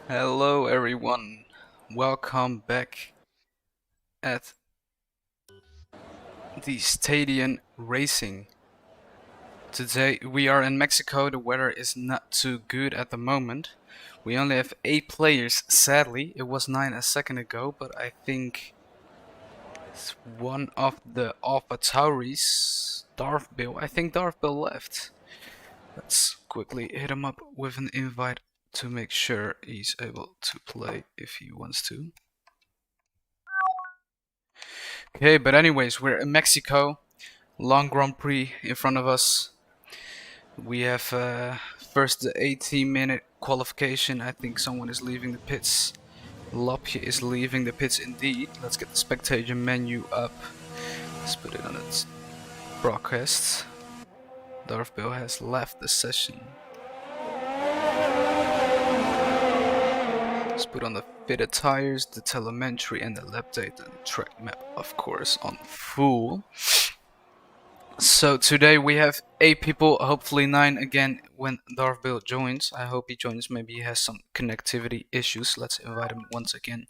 Hello everyone, welcome back at the Stadian Racing. Today we are in Mexico, the weather is not too good at the moment. We only have 8 players, sadly. It was 9 a second ago, but I think it's one of the Alpha Tauris, Darth Bill. I think Darth Bill left. Let's quickly hit him up with an invite to make sure he's able to play if he wants to. Okay, but anyways, we're in Mexico. Long Grand Prix in front of us. We have first the 18-minute qualification. I think someone is leaving the pits. Lopje is leaving the pits indeed. Let's get the spectator menu up. Let's put it on its broadcast. Darth Bill has left the session. Let's put on the fitted tires, the telemetry and the lap data, and the track map, of course, on full. So today we have 8 people, hopefully 9 again when Darth Bill joins. I hope he joins, maybe he has some connectivity issues. Let's invite him once again.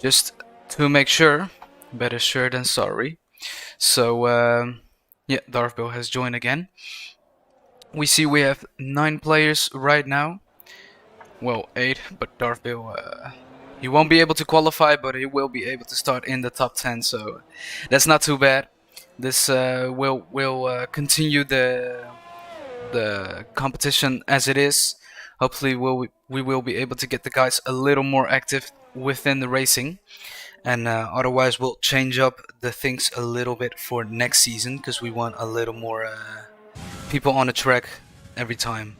Just to make sure, better sure than sorry. So yeah, Darth Bill has joined again. We see we have 9 players right now. Well, 8, but Darth Bill, he won't be able to qualify, but he will be able to start in the top 10, so that's not too bad. This will continue the competition as it is. Hopefully we will be able to get the guys a little more active within the racing, and otherwise we'll change up the things a little bit for next season, because we want a little more people on the track every time.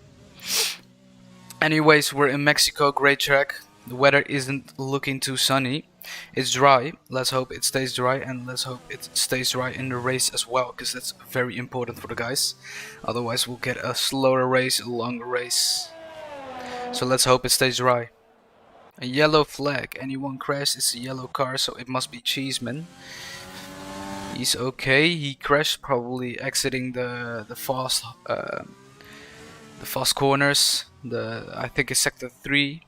Anyways, we're in Mexico, great track. The weather isn't looking too sunny. It's dry. Let's hope it stays dry, and let's hope it stays dry in the race as well, because that's very important for the guys. Otherwise we'll get a slower race, a longer race. So let's hope it stays dry. A yellow flag. Anyone crashed? It's a yellow car, so it must be Cheeseman. He's okay. He crashed, probably exiting the fast corners. I think it's sector 3.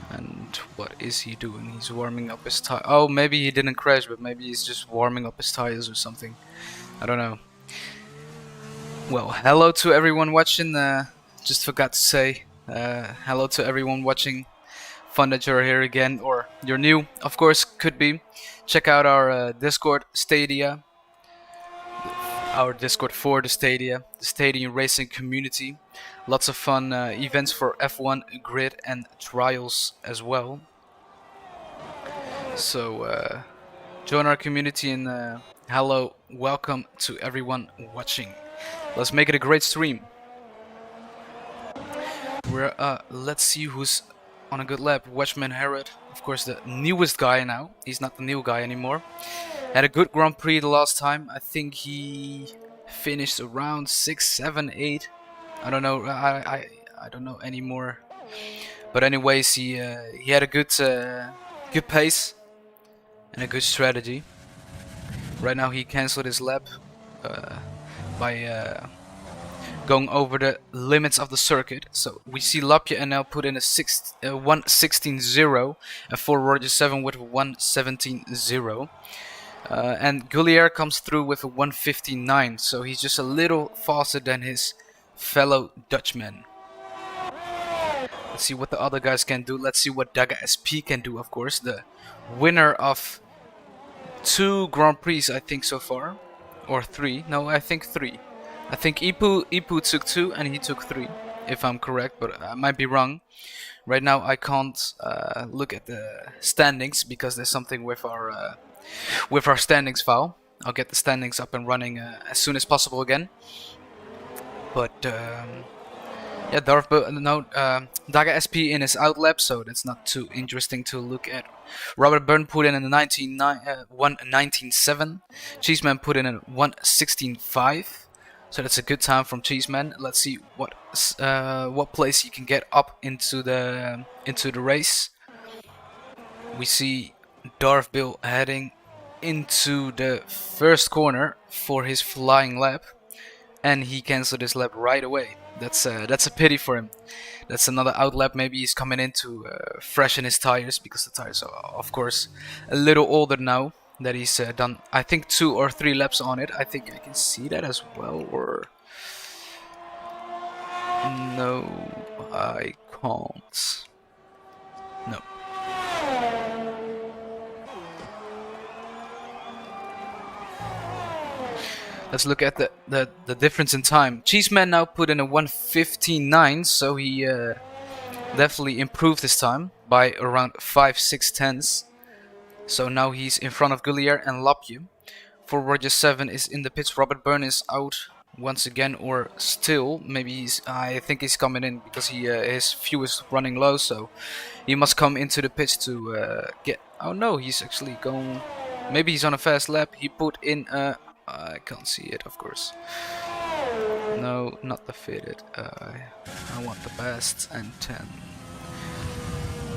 And what is he doing? He's warming up his tire. Oh, maybe he didn't crash, but maybe he's just warming up his tires or something. I don't know. Well, hello to everyone watching. Just forgot to say hello to everyone watching. Fun that you're here again, or you're new, of course, could be. Check out our Discord, Stadia. Our Discord for the Stadia, the Stadian Racing Community. Lots of fun events for F1, grid and trials as well. So join our community, and hello, welcome to everyone watching. Let's make it a great stream. Let's see who's on a good lap. Watchman Herod, of course, the newest guy now. He's not the new guy anymore. Had a good Grand Prix the last time. I think he finished around 6, 7, 8. I don't know. I don't know anymore. But anyways, he had a good pace and a good strategy. Right now he cancelled his lap by going over the limits of the circuit. So we see Lapje and now put in a 1:16.0 and for Roger 7 with a 1:17.0. And Gullier comes through with a 1:59, so he's just a little faster than his fellow Dutchman. Let's see what the other guys can do. Let's see what Daga SP can do, of course. The winner of 2 Grand Prix, I think, so far. Or 3. No, I think 3. I think Ipu took 2 and he took 3, if I'm correct, but I might be wrong. Right now I can't look at the standings because there's something with our standings file. I'll get the standings up and running as soon as possible again. But yeah, Daga SP in his outlap, so that's not too interesting to look at. Robert Byrne put in a 1:19.7. Cheeseman put in a 1:16.5. So that's a good time from Cheeseman. Let's see what place he can get up into the race. We see Darth Bill heading into the first corner for his flying lap, and he cancelled his lap right away. That's a pity for him. That's another outlap. Maybe he's coming in to freshen his tires, because the tires are, of course, a little older now that he's done, I think, 2 or 3 laps on it. I think I can see that as well, or no, I can't. No. Let's look at the difference in time. Cheeseman now put in a 1:15.9, so he definitely improved his time by around 5-6 tenths. So now he's in front of Gullier and Lapje. For Roger 7 is in the pits. Robert Byrne is out once again, or still. Maybe he's. I think he's coming in because his fuel is running low, so he must come into the pits to get. Oh no, he's actually going. Maybe he's on a fast lap. He put in a. I can't see it, of course. No, not the fitted. I want the best and 10.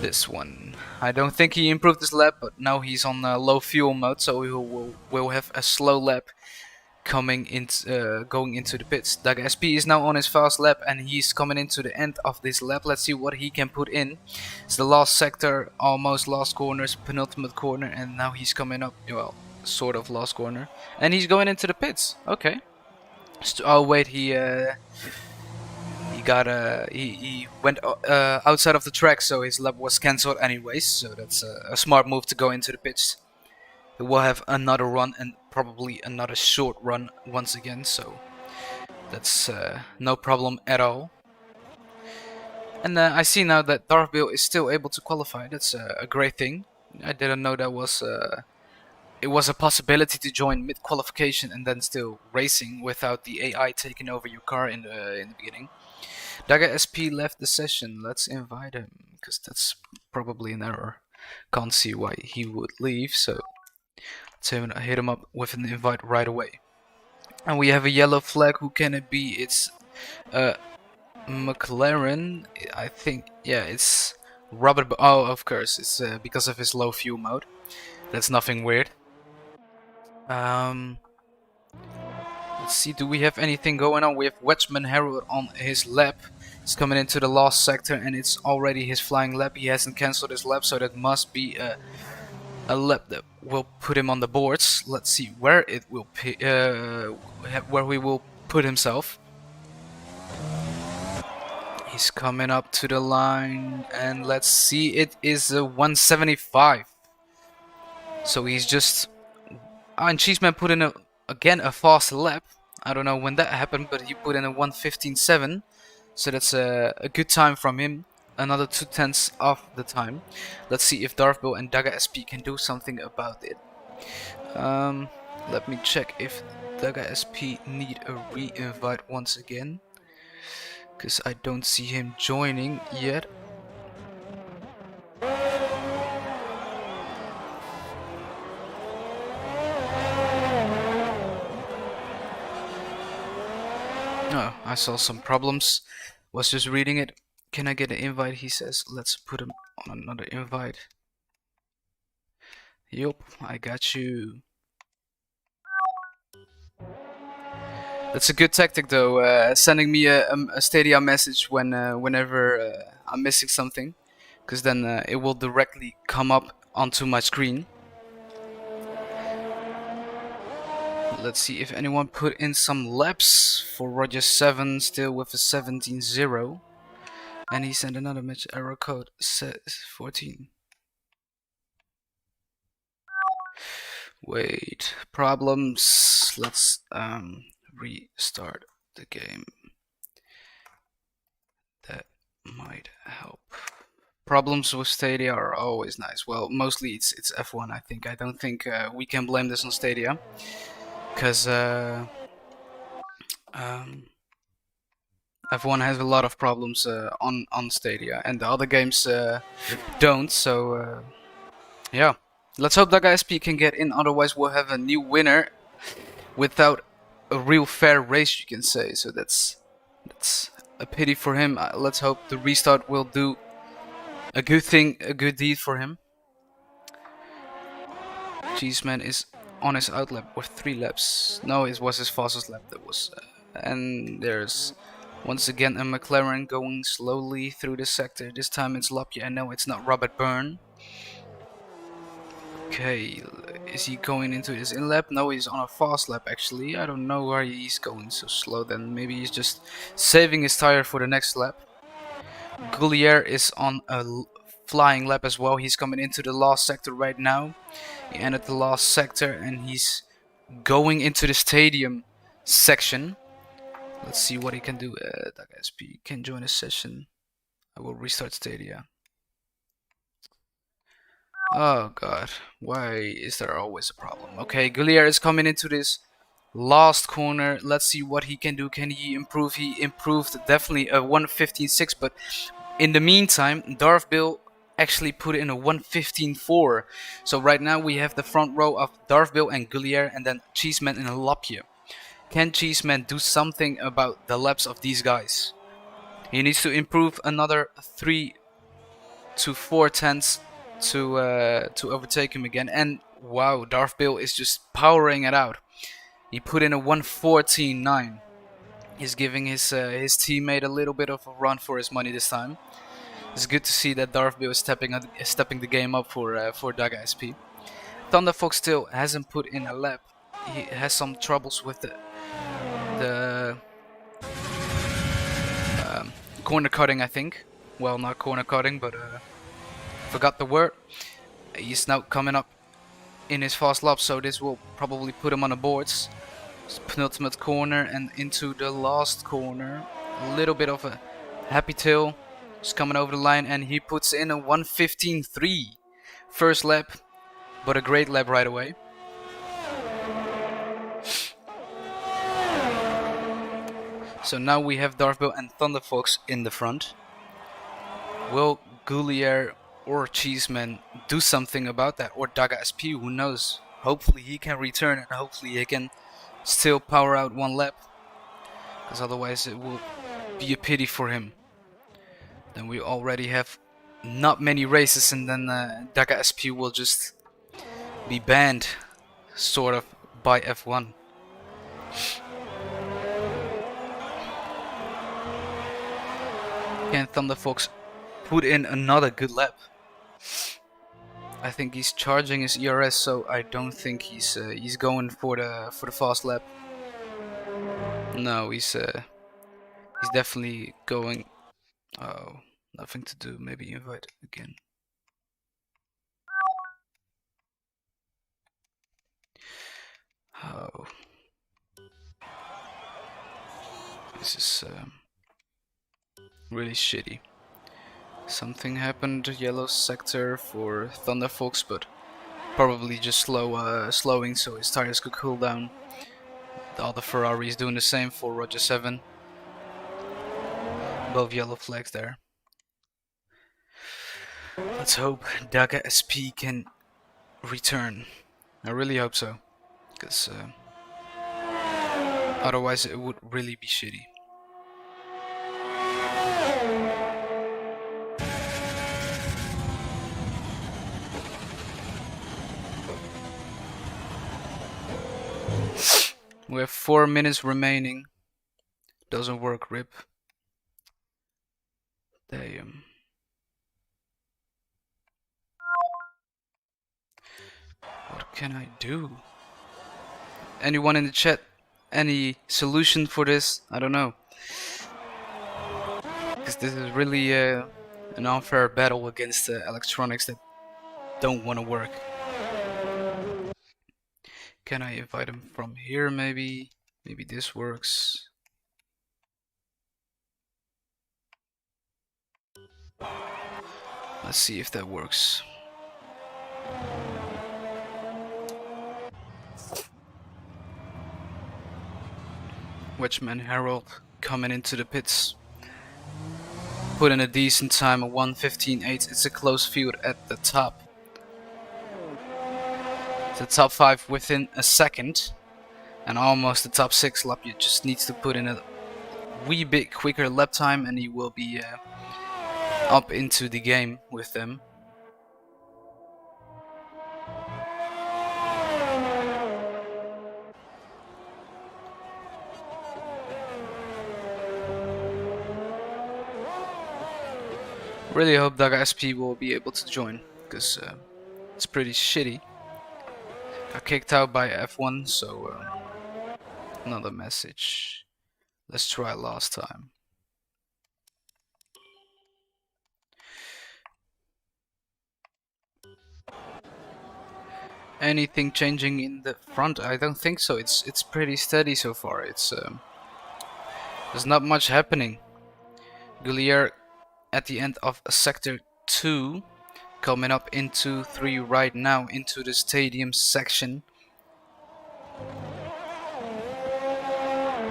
This one. I don't think he improved his lap, but now he's on low fuel mode, so we will have a slow lap coming into going into the pits. Doug SP is now on his fast lap, and he's coming into the end of this lap. Let's see what he can put in. It's the last sector, almost last corners, penultimate corner, and now he's coming up. Well, sort of last corner, and he's going into the pits. Okay. Oh wait, he went outside of the track, so his lap was cancelled anyways. So that's a smart move to go into the pits. He will have another run and probably another short run once again. So that's no problem at all. And I see now that Darthbill is still able to qualify. That's a great thing. I didn't know that was. It was a possibility to join mid-qualification and then still racing without the AI taking over your car in the beginning. Daga SP left the session. Let's invite him, because that's probably an error. Can't see why he would leave, so let's hit him up with an invite right away. And we have a yellow flag. Who can it be? It's McLaren, I think. Yeah, it's Robert. Oh, of course, it's because of his low fuel mode. That's nothing weird. Let's see, do we have anything going on? We have Wedgman Harold on his lap. He's coming into the last sector, and it's already his flying lap. He hasn't cancelled his lap, so that must be a lap that will put him on the boards. Let's see where it will where he will put himself. He's coming up to the line, and let's see, it is a 175. So he's just. And Cheeseman put in again a fast lap. I don't know when that happened, but he put in a 1:15.7. So that's a good time from him. Another 2 tenths of the time. Let's see if Darthbill and Daga SP can do something about it. Let me check if Daga SP need a re-invite once again, because I don't see him joining yet. Oh, I saw some problems. Was just reading it. Can I get an invite? He says. Let's put him on another invite. Yup, I got you. That's a good tactic, though. Sending me a Stadia message whenever I'm missing something, because then it will directly come up onto my screen. Let's see if anyone put in some laps for Roger 7, still with a 17.0. And he sent another message, error code says 14. Wait, problems. Let's restart the game. That might help. Problems with Stadia are always nice. Well, mostly it's F1, I think. I don't think we can blame this on Stadia, because F1 has a lot of problems on Stadia, and the other games don't. So yeah, let's hope that SP can get in. Otherwise, we'll have a new winner without a real fair race, you can say. So that's a pity for him. Let's hope the restart will do a good thing, a good deed for him. Cheeseman is on his outlap with 3 laps. No, it was his fastest lap. That was, and there's Once again, a McLaren going slowly through the sector. This time it's Lapje. I know it's not Robert Byrne. Okay, is he going into his in lap? No, he's on a fast lap actually. I don't know why he's going so slow then. Maybe he's just saving his tire for the next lap. Goulier is on a flying lap as well. He's coming into the last sector right now. He entered the last sector and he's going into the stadium section. Let's see what he can do. SP can join a session. I will restart Stadia. Oh god, why is there always a problem? Okay, Goulier is coming into this last corner. Let's see what he can do. Can he improve? He improved definitely a 1:15.6, but in the meantime, Darth Bill actually put in a 1:15.4. So right now we have the front row of Darth Bill and Goulier, and then Cheeseman and Lapje. Can Cheeseman do something about the laps of these guys? He needs to improve another 3 to 4 tenths to overtake him again. And wow, Darth Bill is just powering it out. He put in a 1:14.9. He's giving his teammate a little bit of a run for his money this time. It's good to see that Darth Bill is stepping the game up for Daga SP. Thunder Fox still hasn't put in a lap. He has some troubles with the corner cutting, I think. Well, not corner cutting, but forgot the word. He's now coming up in his fast lap, so this will probably put him on the boards. Penultimate corner and into the last corner. A little bit of a happy tail. Just coming over the line and he puts in a 1:15.3. First lap, but a great lap right away. So now we have Darth Bill and Thunder Fox in the front. Will Goulier or Cheeseman do something about that? Or Daga SP, who knows? Hopefully he can return and hopefully he can still power out one lap. Because otherwise it will be a pity for him. Then we already have not many races and then Daga SP will just be banned, sort of, by F1. Can Thunder Fox put in another good lap? I think he's charging his ERS, so I don't think he's going for the fast lap. No, he's definitely going. Oh, nothing to do. Maybe invite again. Oh, this is really shitty. Something happened, yellow sector for Thunder Fox, but probably just slowing so his tires could cool down. The other Ferrari is doing the same for Roger 7. Both yellow flags there. Let's hope Daga SP can return. I really hope so, because otherwise it would really be shitty. We have 4 minutes remaining. Doesn't work, rip. Damn. What can I do? Anyone in the chat? Any solution for this? I don't know. Because this is really an unfair battle against electronics that don't want to work. Can I invite him from here maybe? Maybe this works. Let's see if that works. Wedgeman Harold coming into the pits. Put in a decent time, a 1:15.8. It's a close field at the top. The top 5 within a second. And almost the top 6 lap. You just needs to put in a wee bit quicker lap time and he will be up into the game with them. Really hope Daga SP will be able to join, because it's pretty shitty. Got kicked out by F1, so another message. Let's try last time. Anything changing in the front? I don't think so. It's pretty steady so far. There's not much happening. Gullier at the end of sector 2, coming up into 3 right now into the stadium section.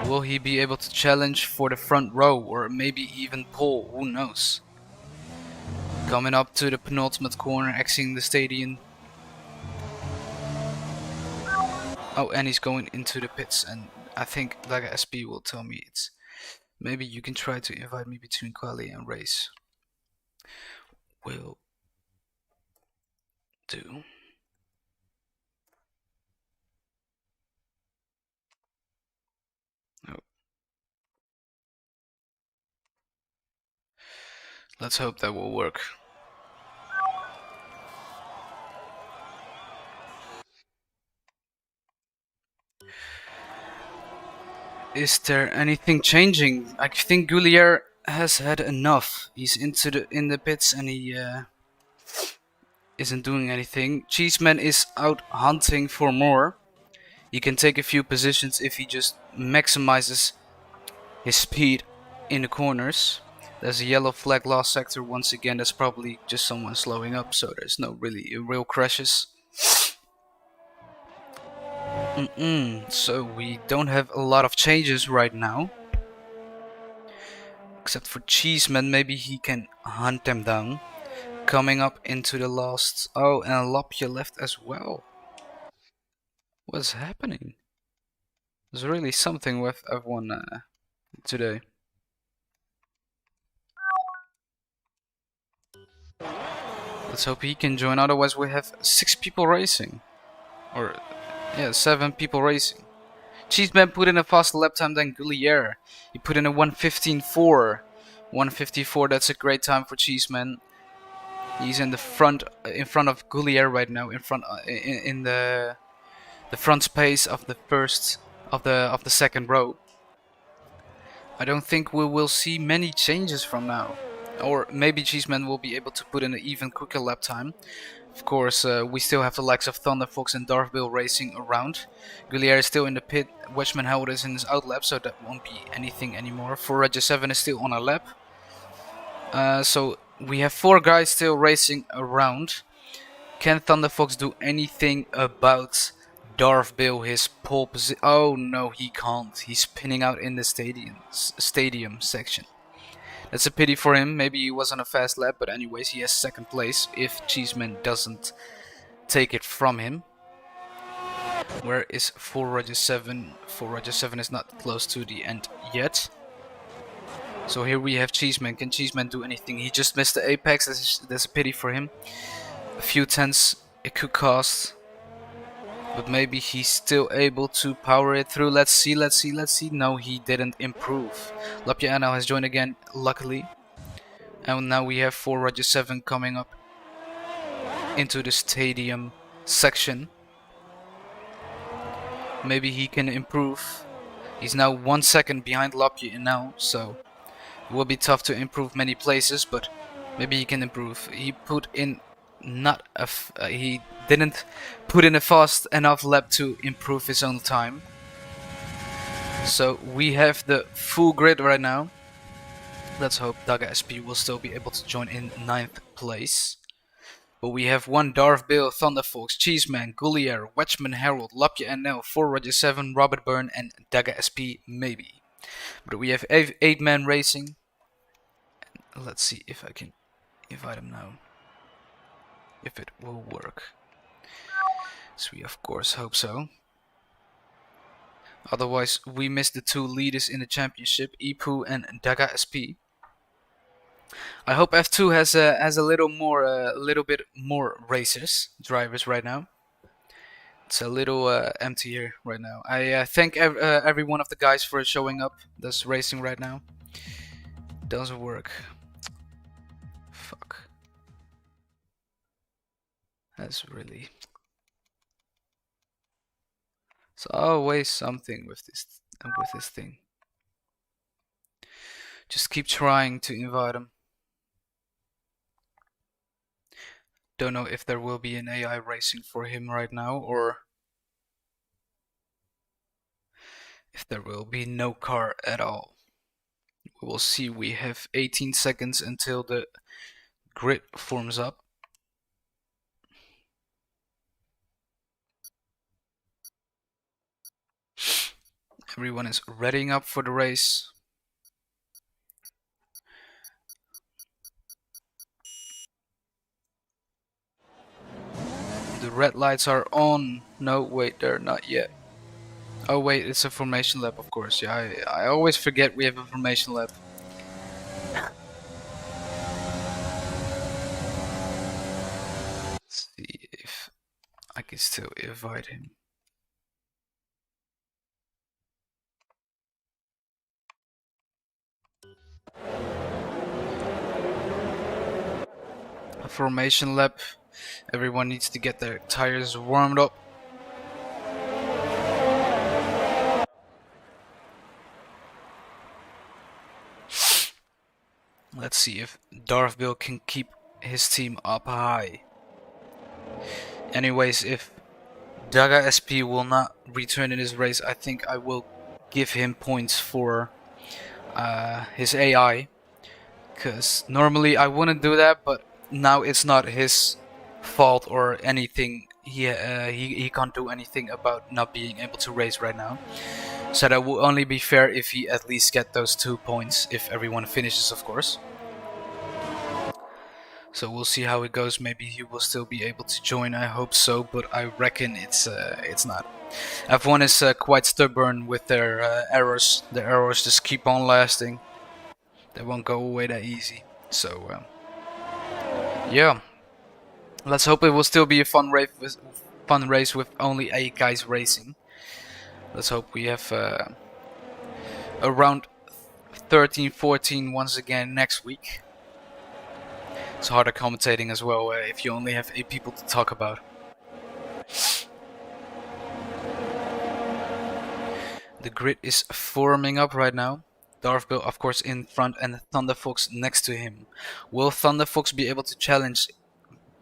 Will he be able to challenge for the front row or maybe even pole? Who knows? Coming up to the penultimate corner, exiting the stadium. Oh, and he's going into the pits, and I think Laga SP will tell me it's maybe you can try to invite me between quali and race. Will do. Oh. Let's hope that will work. Is there anything changing? I think Gullier has had enough. He's in the pits and he isn't doing anything. Cheeseman is out hunting for more. He can take a few positions if he just maximizes his speed in the corners. There's a yellow flag last sector once again. That's probably just someone slowing up, so there's no really real crashes. So we don't have a lot of changes right now. Except for Cheeseman, maybe he can hunt them down. Coming up into the last... Oh, and Lapje left as well. What's happening? There's really something with everyone today. Let's hope he can join, otherwise we have 6 people racing. Or, yeah, 7 people racing. Cheeseman put in a faster lap time than Gullier. He put in a 1:15.4. 1:54, that's a great time for Cheeseman. He's in front of Gullier right now, in the front space of the second row. I don't think we will see many changes from now. Or maybe Cheeseman will be able to put in an even quicker lap time. Of course, we still have the likes of Thunder Fox and Darth Bill racing around. Gullier is still in the pit, Wedgman Howard is in his out lap, so that won't be anything anymore. Forage 7 is still on a lap. So we have 4 guys still racing around. Can Thunder Fox do anything about Darth Bill, his pole position? Oh no, he can't. He's spinning out in the stadium section. That's a pity for him. Maybe he was on a fast lap, but anyways, he has second place if Cheeseman doesn't take it from him. Where is Forage 7? Forage 7 is not close to the end yet. So here we have Cheeseman. Can Cheeseman do anything? He just missed the apex. That's a pity for him. A few tenths it could cost. But maybe he's still able to power it through. Let's see. No, he didn't improve. Lapje now has joined again, luckily. And now we have Forage 7 coming up into the stadium section. Maybe he can improve. He's now 1 second behind Lapje now, so it will be tough to improve many places, but maybe he can improve. He put in he didn't put in a fast enough lap to improve his own time. So we have the full grid right now. Let's hope Daga SP will still be able to join in 9th place. But we have 1 Darth Bill, Thunder Fox, Cheeseman, Gullier, Wedgman Harold, Lapje NL, Forage 7, Robert Byrne and Daga SP maybe. But we have 8 men racing. Let's see if I can invite him now. If it will work. So we of course hope so. Otherwise we miss the 2 leaders in the championship, Ipu and Daga SP. I hope F2 has a little bit more drivers right now. It's a little empty here right now. I thank every one of the guys for showing up that's racing right now. Doesn't work. Fuck. That's really... It's always something with this thing. Just keep trying to invite him. Don't know if there will be an AI racing for him right now, or if there will be no car at all. We will see. We have 18 seconds until the grid forms up. Everyone is readying up for the race. The red lights are on. No, wait, they're not yet. Oh wait, it's a formation lap, of course. Yeah, I always forget we have a formation lap. Let's see if I can still invite him. A formation lap. Everyone needs to get their tires warmed up. Let's see if Darthville can keep his team up high. Anyways, if Daga SP will not return in this race, I think I will give him points for his AI. Because normally I wouldn't do that, but now it's not his fault or anything. He can't do anything about not being able to race right now. So that will only be fair if he at least get those 2 points, if everyone finishes, of course. So we'll see how it goes. Maybe he will still be able to join. I hope so, but I reckon it's not. F1 is quite stubborn with their errors. The errors just keep on lasting. They won't go away that easy. So yeah, let's hope it will still be a fun race with only 8 guys racing. Let's hope we have around 13, 14 once again next week. It's harder commentating as well if you only have 8 people to talk about. The grid is forming up right now. Darthville, of course, in front and Thunderfox next to him. Will Thunderfox be able to challenge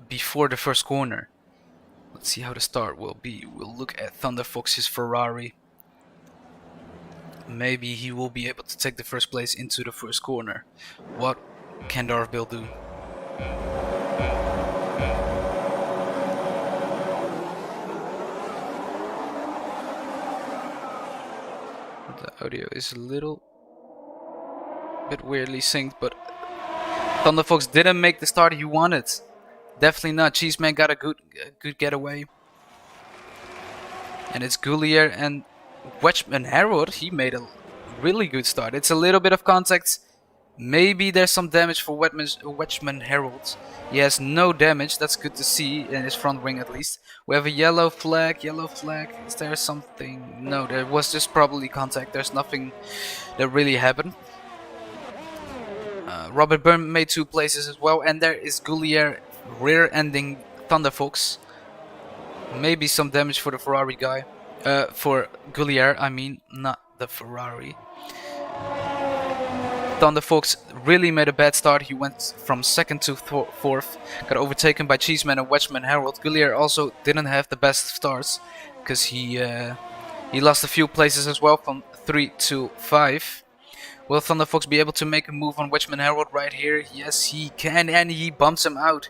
before the first corner? Let's see how the start will be. We'll look at Thunderfox's Ferrari. Maybe he will be able to take the first place into the first corner. What can Darthville do? The audio is a little bit weirdly synced, but Thunderfox didn't make the start he wanted. Definitely not. Cheeseman got a good getaway. And it's Goulier and Wedgman Harold. He made a really good start. It's a little bit of contact. Maybe there's some damage for Wedgman Harold. He has no damage. That's good to see in his front wing at least. We have a yellow flag. Yellow flag. Is there something? No, there was just probably contact. There's nothing that really happened. Robert Byrne made 2 places as well. And there is Goulier rear-ending Thunderfox. Maybe some damage for the Ferrari guy. For Goulier, I mean, not the Ferrari. Thunderfox really made a bad start. He went from 2nd to 4th. Got overtaken by Cheeseman and Wedgman Harold. Goulier also didn't have the best starts, because he lost a few places as well, from 3 to 5. Will Thunderfox be able to make a move on Wedgman Harold right here? Yes, he can, and he bumps him out.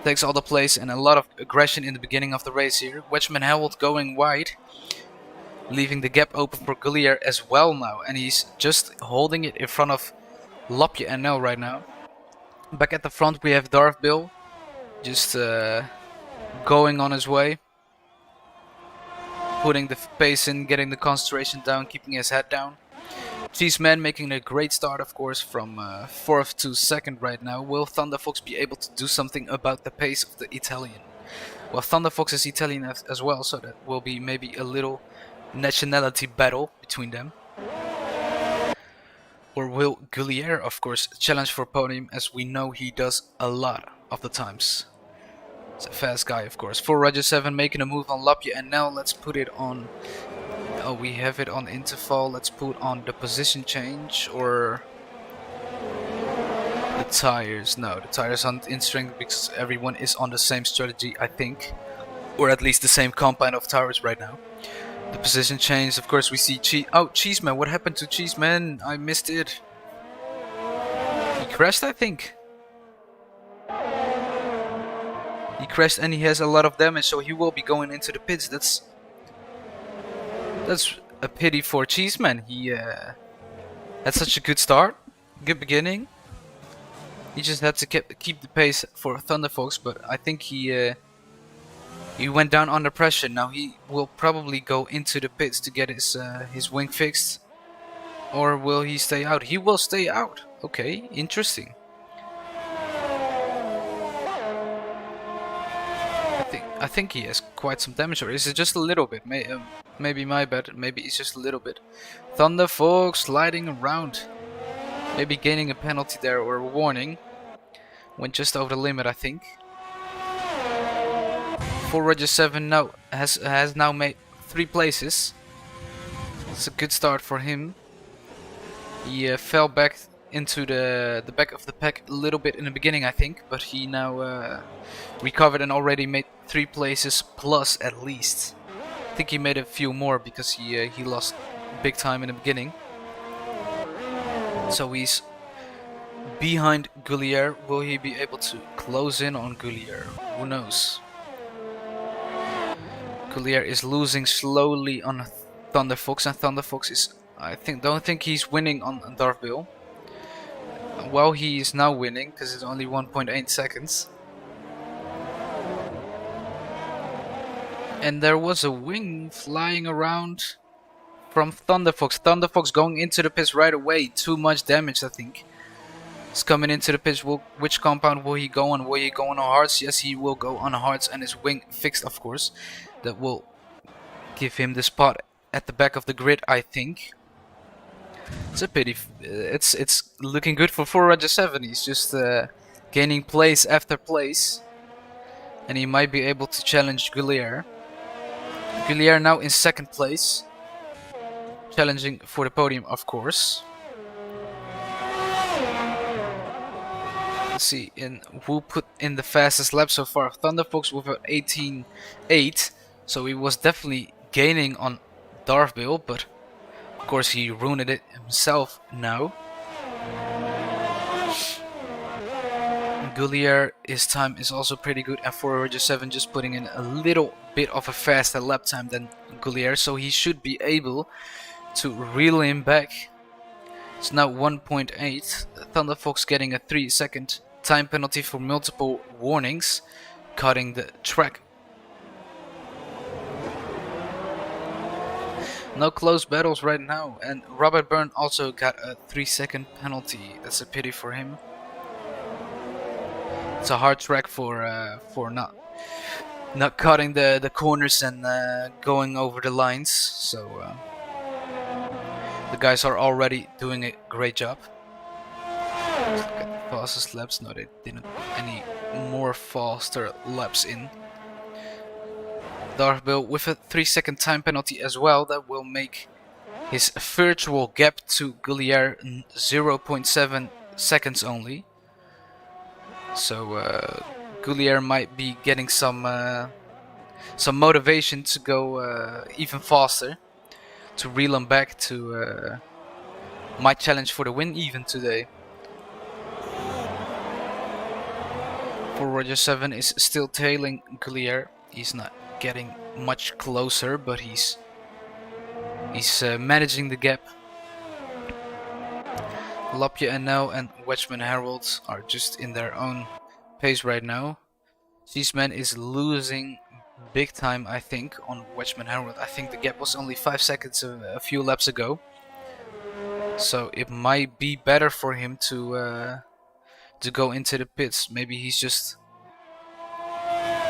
Takes all the place and a lot of aggression in the beginning of the race here. Wedgman Harold going wide, leaving the gap open for Goulier as well now. And he's just holding it in front of Lapje NL right now. Back at the front we have Darthville, just going on his way. Putting the pace in, getting the concentration down, keeping his head down. Cheeseman making a great start, of course, from 4th to 2nd right now. Will Thunderfox be able to do something about the pace of the Italian? Well, Thunderfox is Italian as well, so that will be maybe a little nationality battle between them. Or will Gullier, of course, challenge for podium, as we know he does a lot of the times. It's a fast guy, of course. For Roger 7 making a move on Lapje, and now let's put it on... Oh, we have it on interval. Let's put on the position change, or... the tires. No, the tires aren't in strength because everyone is on the same strategy, I think. Or at least the same combine of tires right now. The position change, of course, we see Cheeseman. What happened to Cheeseman? I missed it. He crashed, I think. He crashed and he has a lot of damage, so he will be going into the pits. That's a pity for Cheeseman. He had such a good start, good beginning. He just had to keep the pace for Thunderfox, but I think he went down under pressure. Now he will probably go into the pits to get his wing fixed. Or will he stay out? He will stay out. Okay, interesting. I think he has quite some damage, or is it just a little bit? Maybe my bad. Maybe it's just a little bit. Thunderfox sliding around. Maybe gaining a penalty there or a warning. Went just over the limit, I think. For Roger 7 now has now made 3 places. It's a good start for him. He fell back into the back of the pack a little bit in the beginning, I think, but he now recovered and already made 3 places plus at least. I think he made a few more because he lost big time in the beginning. So he's behind Gullier. Will he be able to close in on Gullier? Who knows? Gullier is losing slowly on Thunderfox, and Thunderfox is, don't think he's winning on Darthbill. Well, he is now winning because it's only 1.8 seconds. And there was a wing flying around from Thunderfox. Thunderfox going into the pits right away. Too much damage, I think. He's coming into the pits. Which compound will he go on? Will he go on hearts? Yes, he will go on hearts, and his wing fixed, of course. That will give him the spot at the back of the grid, I think. It's a pity. It's looking good for Roger 7. He's just gaining place after place, and he might be able to challenge Gullier. Gullier now in 2nd place, challenging for the podium, of course. Let's see, who put in the fastest lap so far? Thunderfox with an 18.8, so he was definitely gaining on Darthbill, but of course he ruined it himself now. Gullier, his time is also pretty good, and for Roger 7 just putting in a little bit of a faster lap time than Gullier, so he should be able to reel him back. It's now 1.8. Thunderfox getting a 3-second time penalty for multiple warnings, cutting the track. No close battles right now, and Robert Byrne also got a 3-second penalty. That's a pity for him. It's a hard track for not cutting the corners and going over the lines. So the guys are already doing a great job. Let's look at the fastest laps. No, they didn't put any more faster laps in. Darthbill with a 3-second time penalty as well. That will make his virtual gap to Gullier 0.7 seconds only. So Gullier might be getting some motivation to go even faster, to reel him back to might challenge for the win even today. For Roger 7 is still tailing Gullier. He's not getting much closer, but he's managing the gap. Lapje and Nel and Wedgman Harold are just in their own pace right now. Cheeseman is losing big time, I think, on Wedgman Harold. I think the gap was only 5 seconds a few laps ago. So it might be better for him to go into the pits. Maybe he's just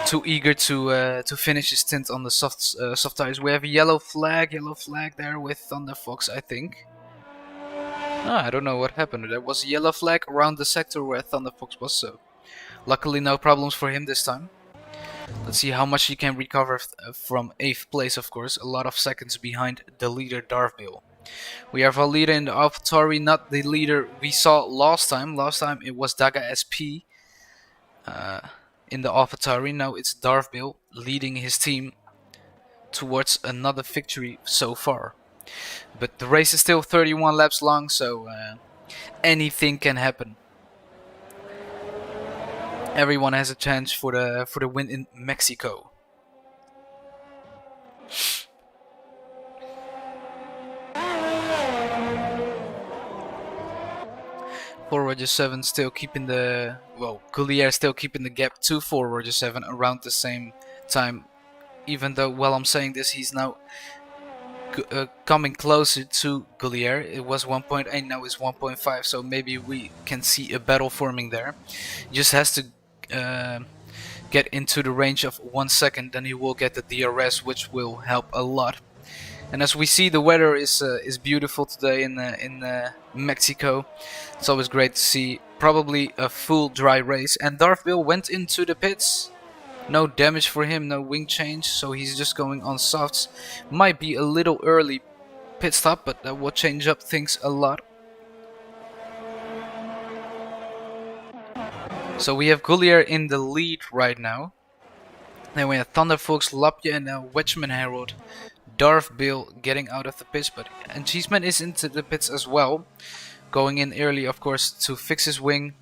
too eager to finish his stint on the soft tires. We have a yellow flag there with Thunderfox, I think. I don't know what happened. There was a yellow flag around the sector where Thunder Fox was, so luckily no problems for him this time. Let's see how much he can recover from 8th place, of course, a lot of seconds behind the leader Darville. We have a leader in the AlphaTauri, not the leader we saw last time. Last time it was Daga SP in the AlphaTauri. Now it's Darville leading his team towards another victory so far. But the race is still 31 laps long, so anything can happen. Everyone has a chance for the win in Mexico. Roger 7 still keeping the Goulier still keeping the gap to Roger 7 around the same time. Even though while I'm saying this, he's now coming closer to Goulier. It was 1.8, now it's 1.5, so maybe we can see a battle forming there. He just has to get into the range of 1 second, then he will get the DRS, which will help a lot. And as we see, the weather is beautiful today in Mexico. It's always great to see. Probably a full dry race. And Darville went into the pits. No damage for him, no wing change, so he's just going on softs. Might be a little early pit stop, but that will change up things a lot. So we have Goulier in the lead right now. Then we have Thunder Fox, Lapje and Wedgman Herald. Darville getting out of the pits, and Cheeseman is into the pits as well. Going in early, of course, to fix his wing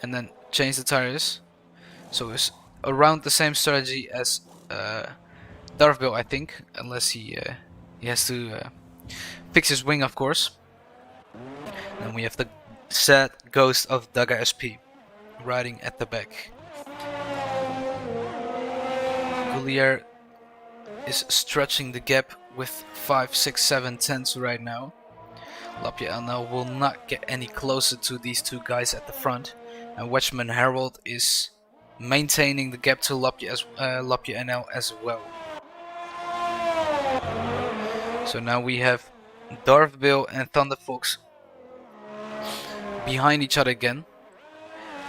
and then change the tires. So it's around the same strategy as Darville, I think, unless he has to fix his wing, of course. Then we have the sad ghost of Daga SP riding at the back. Goulier is stretching the gap with 5, 6, 7 tenths right now. Lapje NL will not get any closer to these two guys at the front, and Wedgman Herald is maintaining the gap to Lapje NL as well. So now we have Darville and Thunder Fox behind each other again,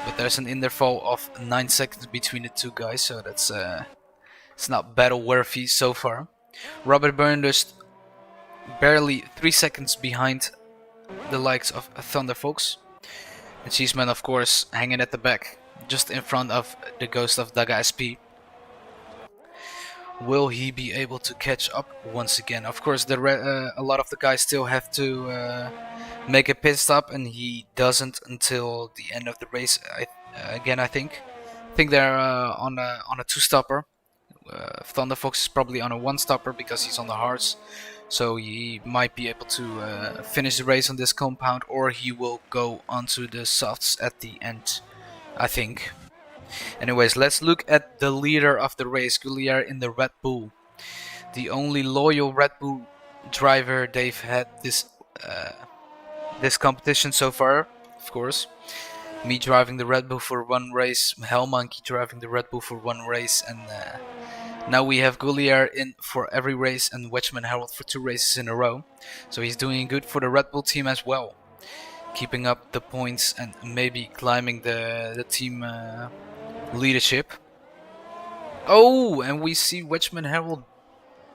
but there's an interval of 9 seconds between the two guys, so that's it's not battle worthy so far. Robert Burnhurst barely 3 seconds behind the likes of Thunder Fox. And Cheeseman, of course, hanging at the back, just in front of the ghost of Daga SP. Will he be able to catch up once again? Of course, a lot of the guys still have to make a pit stop, and he doesn't until the end of the race. I think they're on a 2-stopper. Thunder Fox is probably on a 1-stopper because he's on the hards, so he might be able to finish the race on this compound, or he will go onto the softs at the end, I think. Anyways, let's look at the leader of the race, Goulier in the Red Bull. The only loyal Red Bull driver they've had this competition so far, of course. Me driving the Red Bull for 1 race, Hellmonkey driving the Red Bull for 1 race, and now we have Goulier in for every race and Wedgman Herald for 2 races in a row. So he's doing good for the Red Bull team as well. Keeping up the points and maybe climbing the team leadership. Oh, and we see Wedgman Herald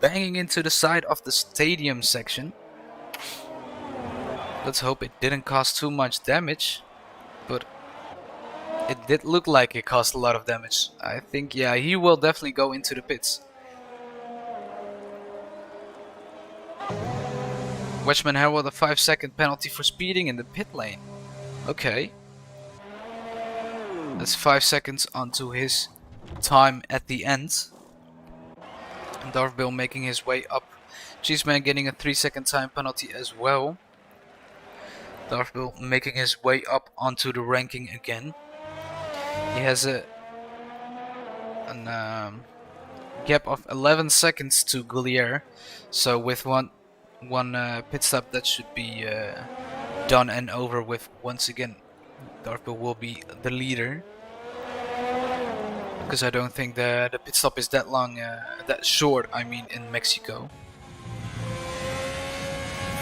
banging into the side of the stadium section. Let's hope it didn't cause too much damage, but it did look like it caused a lot of damage. I think, yeah, he will definitely go into the pits. Wedgman Herald a 5-second penalty for speeding in the pit lane. Okay. That's 5 seconds onto his time at the end. And Darville making his way up. Cheeseman getting a 3-second time penalty as well. Darville making his way up onto the ranking again. He has a gap of 11 seconds to Goulier, so with one pit stop that should be done and over with. Once again, Darville will be the leader, because I don't think the pit stop is that long, that short. I mean, in Mexico.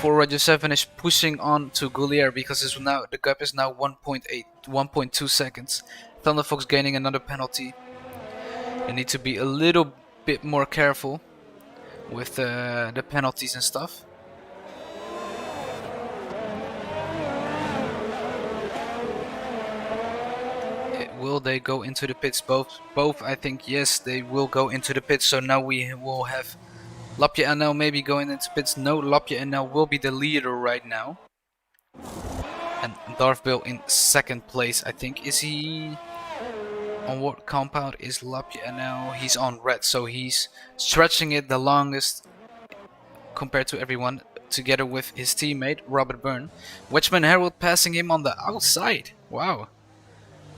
4 Roger 7 is pushing on to Goulier because the gap is now 1.2 seconds. Thunder Fox gaining another penalty. They need to be a little bit more careful with the penalties and stuff. Will they go into the pits? Both I think yes, they will go into the pits. So now we will have Lapje NL maybe going into pits. No, Lapje NL will be the leader right now. And Darth Bill in second place, I think. Is he on what compound is Lapje NL? He's on red, so he's stretching it the longest compared to everyone, together with his teammate Robert Byrne. Wedgman Harold passing him on the outside. Wow.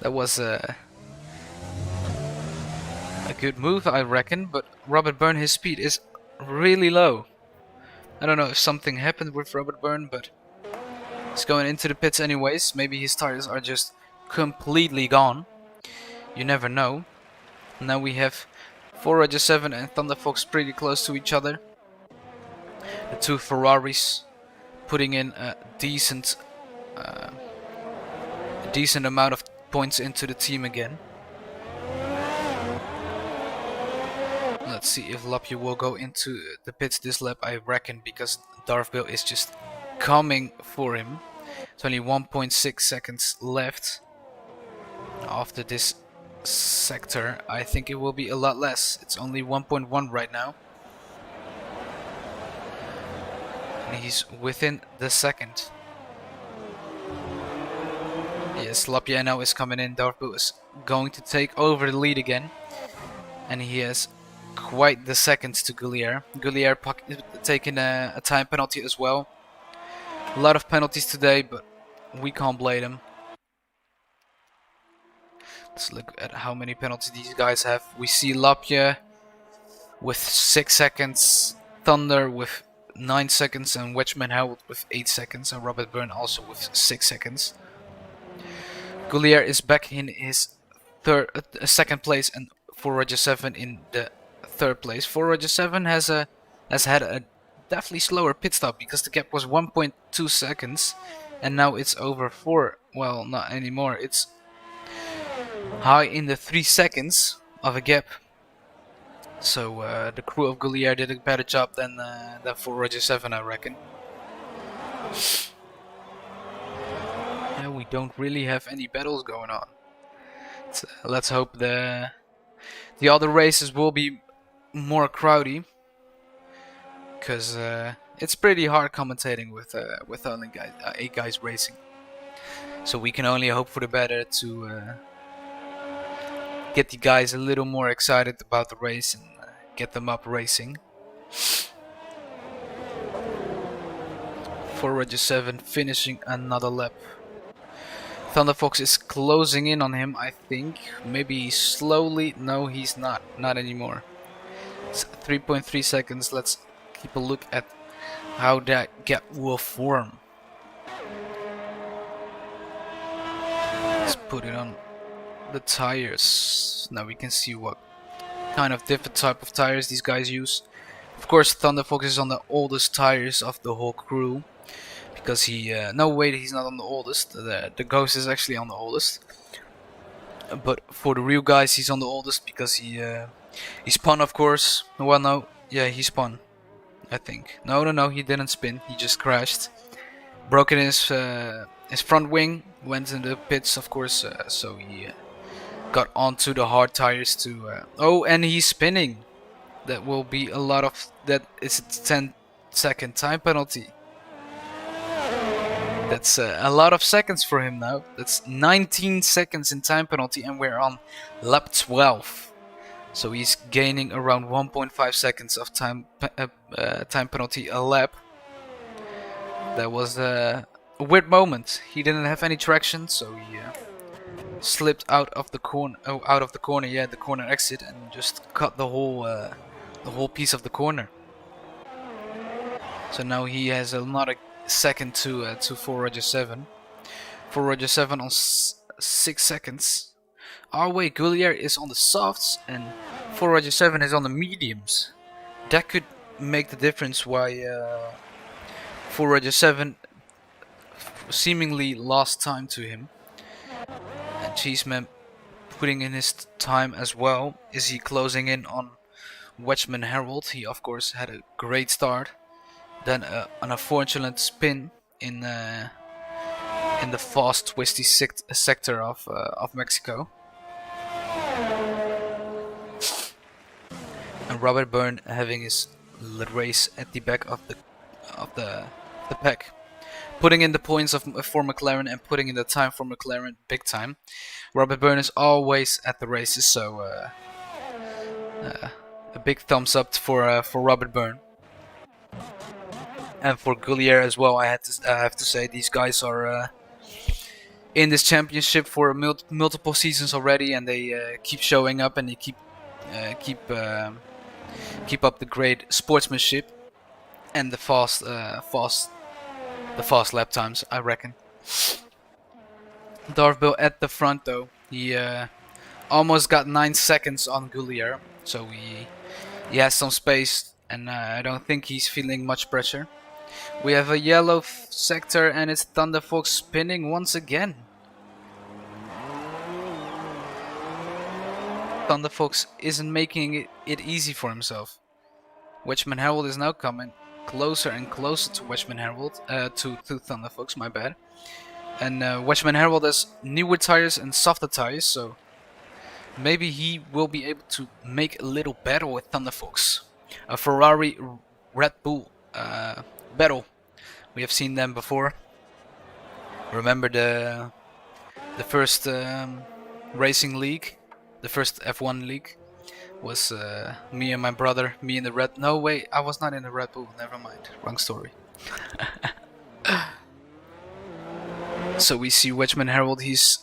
That was a good move, I reckon, but Robert Byrne, his speed is really low. I don't know if something happened with Robert Byrne, but he's going into the pits anyways. Maybe his tires are just completely gone. You never know. Now we have 4 Roger 7 and Thunder Fox pretty close to each other. The two Ferraris putting in a decent amount of points into the team again. Let's see if Lapje will go into the pits this lap, I reckon, because Darth Bill is just coming for him. It's only 1.6 seconds left after this sector. I think it will be a lot less. It's only 1.1 right now. And he's within the second. Yes, Lapje now is coming in. Darth Bill is going to take over the lead again. And he has quite the seconds to Goulier. Goulier taking a time penalty as well. A lot of penalties today, but we can't blame him. Let's look at how many penalties these guys have. We see Lapje with 6 seconds, Thunder with 9 seconds, and Wedgman Harold with 8 seconds, and Robert Byrne also with 6 seconds. Goulier is back in his second place, and 4 Roger 7 in the third place. 4 Roger 7 has had a definitely slower pit stop because the gap was 1.2 seconds, and now it's over 4. Well, not anymore. It's high in the 3 seconds of a gap. So the crew of Goulier did a better job than 4 Roger 7, I reckon. Yeah, we don't really have any battles going on. So, let's hope the other races will be more crowdy, because it's pretty hard commentating with only 8 guys racing. So we can only hope for the better to get the guys a little more excited about the race and get them up racing. 4 Roger 7 finishing another lap. Thunder Fox is closing in on him, I think. Maybe slowly. No, he's not. Not anymore. It's 3.3 seconds. Let's keep a look at how that gap will form. Let's put it on the tires. Now we can see what kind of different type of tires these guys use. Of course, Thunder Fox is on the oldest tires of the whole crew. Because he, no wait, he's not on the oldest. The Ghost is actually on the oldest. But for the real guys, he's on the oldest because he spun, of course. Well, no, yeah, he spun, I think. No, he didn't spin. He just crashed, broken his front wing, went in the pits, of course. So he got onto the hard tires to. Oh, and he's spinning. That will be a lot of. That is a 10-second time penalty. That's a lot of seconds for him now. That's 19 seconds in time penalty, and we're on lap 12. So he's gaining around 1.5 seconds of time penalty a lap. That was a weird moment. He didn't have any traction, so he slipped out of the corner. Oh, out of the corner, yeah, the corner exit, and just cut the whole piece of the corner. So now he has another second to 4 Roger 7. 4 Roger 7 on 6 seconds. Oh wait, Goulier is on the softs and 4 Roger 7 is on the mediums. That could make the difference why For Roger 7 seemingly lost time to him. And Cheeseman putting in his time as well. Is he closing in on Wedgman Harold? He of course had a great start. Then an unfortunate spin in the fast twisty sector of Mexico. And Robert Byrne having his race at the back of the pack, putting in the points for McLaren and putting in the time for McLaren big time. Robert Byrne is always at the races, so a big thumbs up for Robert Byrne. And for Goulier as well, I have to say these guys are in this championship for multiple seasons already, and they keep showing up and they keep up the great sportsmanship and the fast lap times, I reckon. Darville at the front though. He almost got 9 seconds on Goulier, so he has some space, and I don't think he's feeling much pressure. We have a yellow sector and it's Thunder Fox spinning once again. Thunder Fox isn't making it easy for himself. Wedgman Harold is now coming closer and closer to Wedgman Harold, to Thunder Fox, my bad. And Wedgman Harold has newer tires and softer tires, so maybe he will be able to make a little battle with Thunder Fox. A Ferrari Red Bull battle. We have seen them before. Remember the first racing league, the first F1 league, was me and my brother, me in the Red. No wait, I was not in the Red Bull. Never mind, wrong story. So we see Wedgman Harold. He's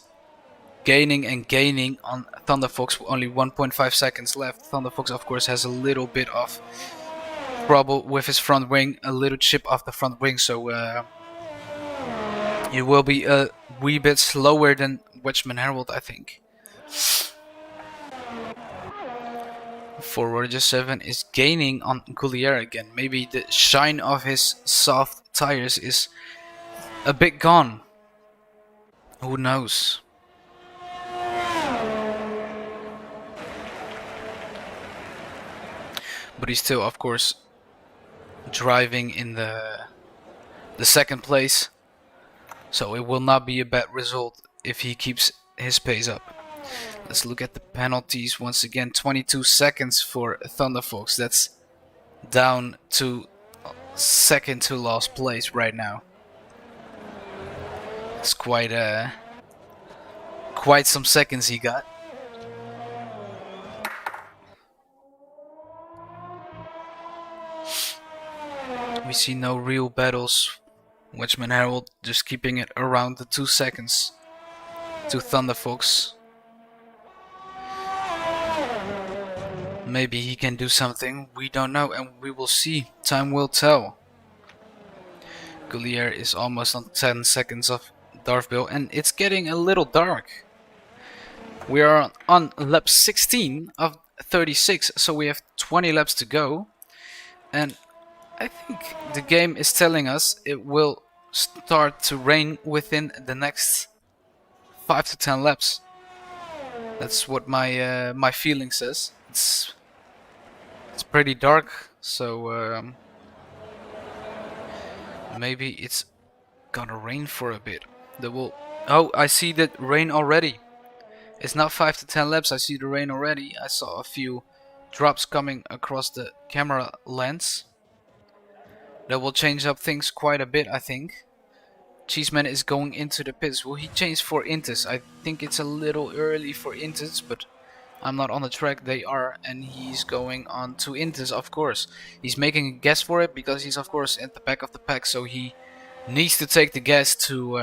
gaining and gaining on Thunder Fox. Only 1.5 seconds left. Thunder Fox, of course, has a little bit of trouble with his front wing, a little chip off the front wing, so it will be a wee bit slower than Wedgman Harold, I think. For Roger 7 is gaining on Goulier again. Maybe the shine of his soft tires is a bit gone. Who knows? But he's still, of course, driving in the second place, so it will not be a bad result if he keeps his pace up. Let's look at the penalties once again. 22 seconds for Thunder Fox. That's down to second to last place right now. It's quite some seconds he got. We see no real battles. Wedgman Harold just keeping it around the 2 seconds to Thunder Fox. Maybe he can do something, we don't know, and we will see. Time will tell. Goulier is almost on 10 seconds of Darville, and it's getting a little dark. We are on lap 16 of 36, so we have 20 laps to go. And I think the game is telling us it will start to rain within the next 5 to 10 laps. That's what my feeling says. It's pretty dark, so maybe it's gonna rain for a bit. Oh, I see the rain already. It's not 5 to 10 laps. I see the rain already. I saw a few drops coming across the camera lens. That will change up things quite a bit, I think. Cheeseman is going into the pits. Will he change for Intes? I think it's a little early for Intes, but I'm not on the track. They are, and he's going on to Intes, of course. He's making a guess for it because he's, of course, at the back of the pack, so he needs to take the gas to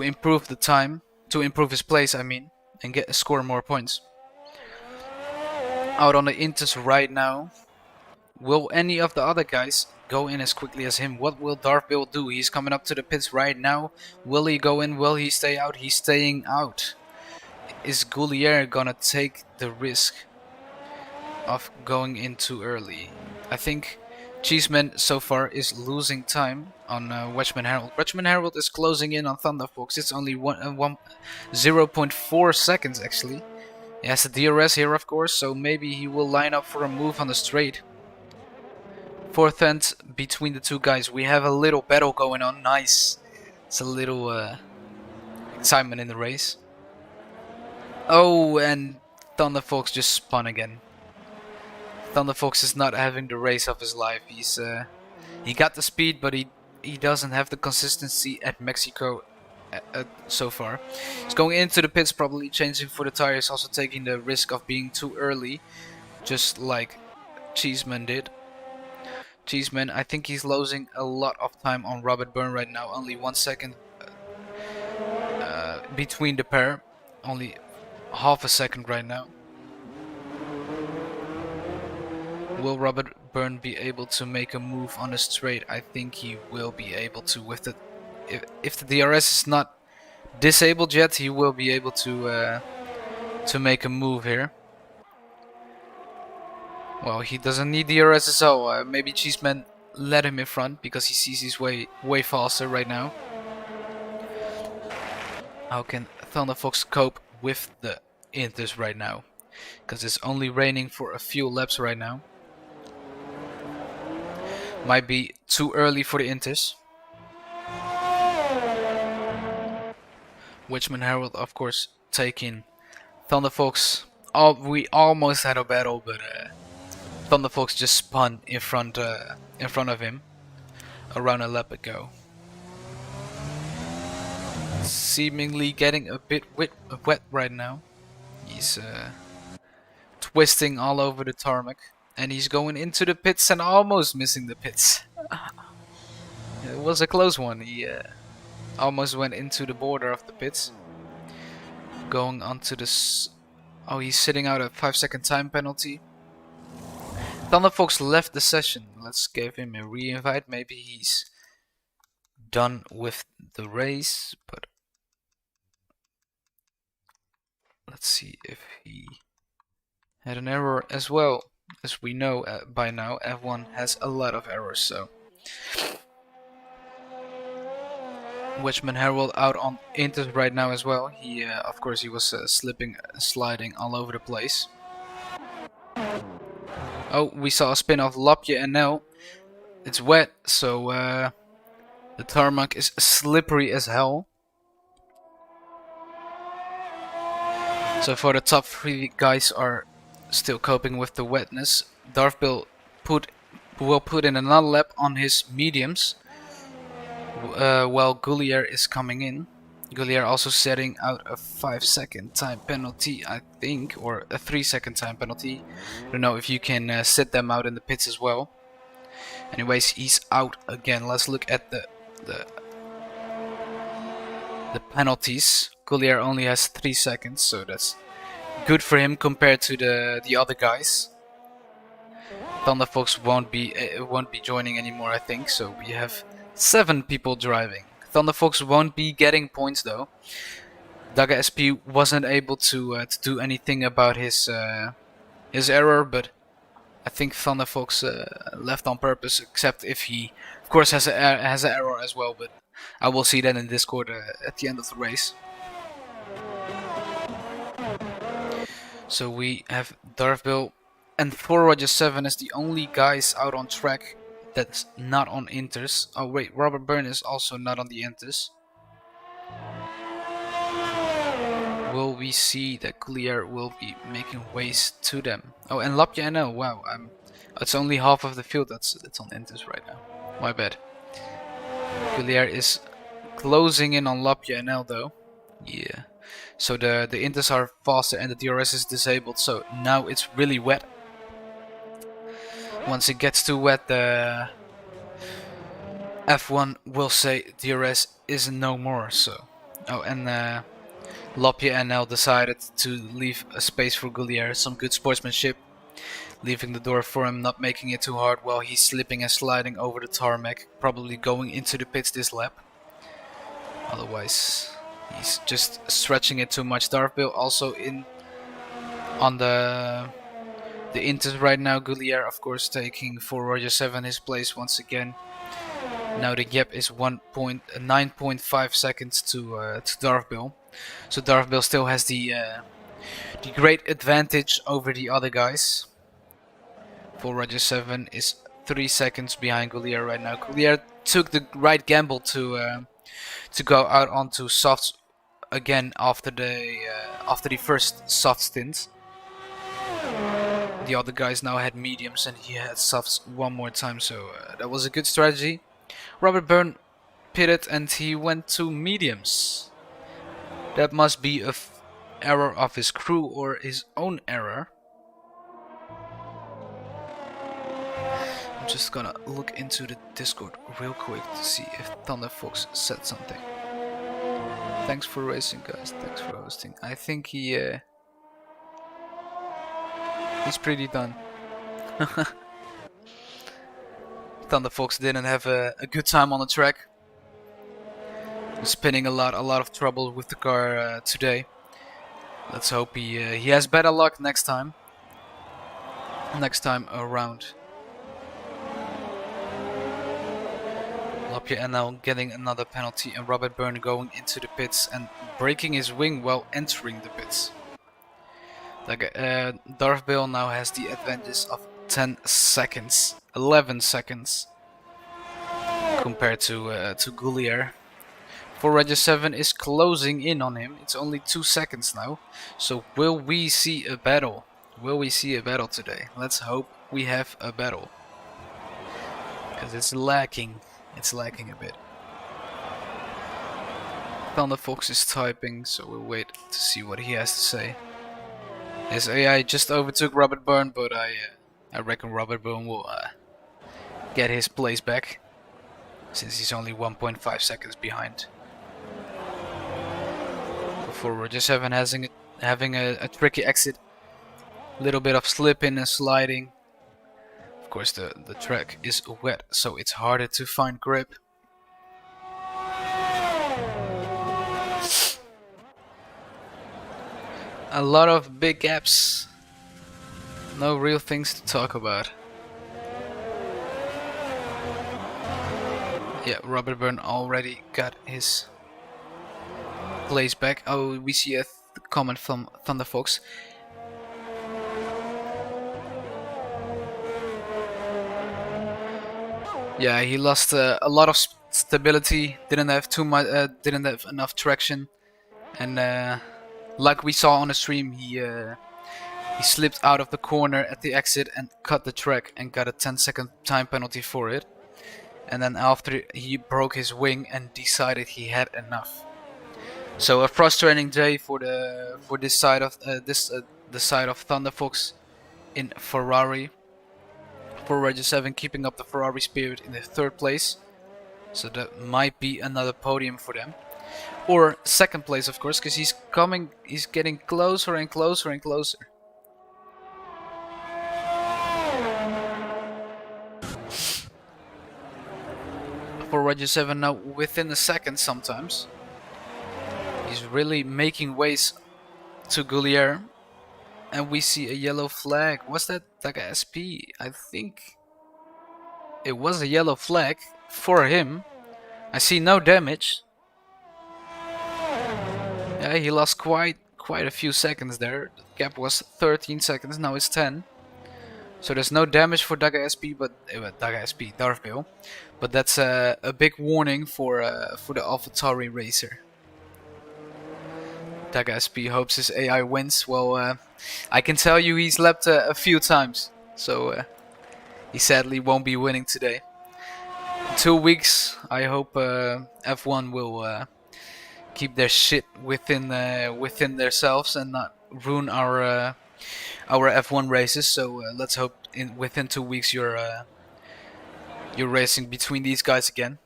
improve the time, to improve his place, I mean, and score more points. Out on the Intes right now. Will any of the other guys go in as quickly as him? What will Darville do? He's coming up to the pits right now. Will he go in? Will he stay out? He's staying out. Is Goulier gonna take the risk of going in too early? I think Cheeseman so far is losing time on Wedgman Harold. Wedgman Harold is closing in on Thunderfox. It's only 0.4 seconds actually. He has the DRS here, of course, so maybe he will line up for a move on the straight. Fourth end between the two guys. We have a little battle going on. Nice. It's a little excitement in the race. Oh, and Thunderfox just spun again. Thunderfox is not having the race of his life. He got the speed, but he doesn't have the consistency at Mexico so far. He's going into the pits, probably changing for the tires, also taking the risk of being too early, just like Cheeseman did. Cheeseman, I think he's losing a lot of time on Robert Byrne right now. Only 1 second between the pair, only half a second right now. Will Robert Byrne be able to make a move on the straight? I think he will be able to with the... If the DRS is not disabled yet, he will be able to make a move here. Well, he doesn't need DRS as well. Maybe Cheeseman let him in front because he sees he's way faster right now. How can Thunderfox cope with the Inters right now? Because it's only raining for a few laps right now. Might be too early for the Inters. Wedgman Harold, of course, taking Thunderfox. Oh, we almost had a battle, but Thunderfox just spun in front of him around a lap ago. Seemingly getting a bit wet right now. He's twisting all over the tarmac, and he's going into the pits and almost missing the pits. It was a close one. He almost went into the border of the pits. Going onto this. Oh, he's sitting out a 5-second time penalty. Thunderfox left the session. Let's give him a re-invite. Maybe he's done with the race, but let's see if he had an error as well. As we know by now, F1 has a lot of errors, so. Wedgman Harold out on Inters right now as well. He, of course, he was slipping, sliding all over the place. Oh, we saw a spin off Lapje NL. It's wet, so the tarmac is slippery as hell. So for the top 3 guys are still coping with the wetness. Darth will put in another lap on his mediums, while Goulier is coming in. Goulier also setting out a 5-second time penalty, I think, or a 3-second time penalty. I don't know if you can set them out in the pits as well. Anyways, he's out again. Let's look at the penalties. Goulier only has 3 seconds, so that's good for him compared to the other guys. Thunderfox won't be joining anymore, I think. So we have 7 people driving. Thunderfox won't be getting points though. Daga SP wasn't able to do anything about his error, but I think Thunderfox left on purpose. Except if he, of course, has an error as well. But I will see that in Discord at the end of the race. So we have Darthville and Thor Roger 7 as the only guys out on track that's not on Inters. Oh wait, Robert Byrne is also not on the Inters. Will we see that Goulier will be making ways to them? Oh, and Lapje NL, wow, it's only half of the field that's on Inters right now. My bad. Goulier is closing in on Lapje NL though. Yeah. So the Inters are faster and the DRS is disabled, so now it's really wet. Once it gets too wet, the F1 will say DRS is no more. So, oh, and Lapje NL decided to leave a space for Goulier. Some good sportsmanship, leaving the door for him, not making it too hard while he's slipping and sliding over the tarmac, probably going into the pits this lap. Otherwise, he's just stretching it too much. Darthville also in on the the Inters right now. Goulier, of course, taking for Roger 7 his place once again. Now the gap is 9.5 seconds to Darthbill. So Darthbill still has the great advantage over the other guys. For Roger 7 is 3 seconds behind Goulier right now. Goulier took the right gamble to go out onto softs again after the first soft stint. The other guys now had mediums and he had softs one more time, so that was a good strategy. Robert Byrne pitted and he went to mediums. That must be an error of his crew or his own error. I'm just gonna look into the Discord real quick to see if Thunderfox said something. Thanks for racing, guys. Thanks for hosting. I think he's pretty done. Thunderfox didn't have a good time on the track. Was spinning a lot of trouble with the car today. Let's hope he has better luck next time. Next time around. Lapje now getting another penalty and Robert Byrne going into the pits and breaking his wing while entering the pits. Darthbill now has the advantage of 10 seconds, 11 seconds compared to Goulier. For Roger 7 is closing in on him. It's only 2 seconds now. So will we see a battle? Will we see a battle today? Let's hope we have a battle. Because it's lacking. It's lacking a bit. Thunderfox is typing, so we'll wait to see what he has to say. His AI just overtook Robert Byrne, but I reckon Robert Byrne will get his place back, since he's only 1.5 seconds behind. Before Roger 7 having a tricky exit, little bit of slipping and sliding. Of course the track is wet, so it's harder to find grip. A lot of big gaps. No real things to talk about. Yeah, Robert Byrne already got his place back. Oh, we see a comment from Thunderfox. Yeah, he lost a lot of stability. Didn't have too much. Didn't have enough traction, and like we saw on the stream, he slipped out of the corner at the exit and cut the track and got a 10-second time penalty for it. And then after he broke his wing and decided he had enough. So a frustrating day for this side of the side of Thunderfox in Ferrari. For Roger 7 keeping up the Ferrari spirit in the 3rd place. So that might be another podium for them. Or 2nd place, of course, because he's getting closer and closer and closer. For Roger 7 now within a second sometimes. He's really making ways to Goulier. And we see a yellow flag. Was that Daga SP? I think it was a yellow flag for him. I see no damage. Yeah, he lost quite a few seconds there. The gap was 13 seconds, now it's 10. So there's no damage for Daga SP, but Darthbill. But that's a big warning for the AlphaTauri racer. Daga SP hopes his AI wins. Well, I can tell you he's leapt a few times, so he sadly won't be winning today. In 2 weeks, I hope F1 will keep their shit within themselves and not ruin our F1 races. So let's hope within 2 weeks you're racing between these guys again.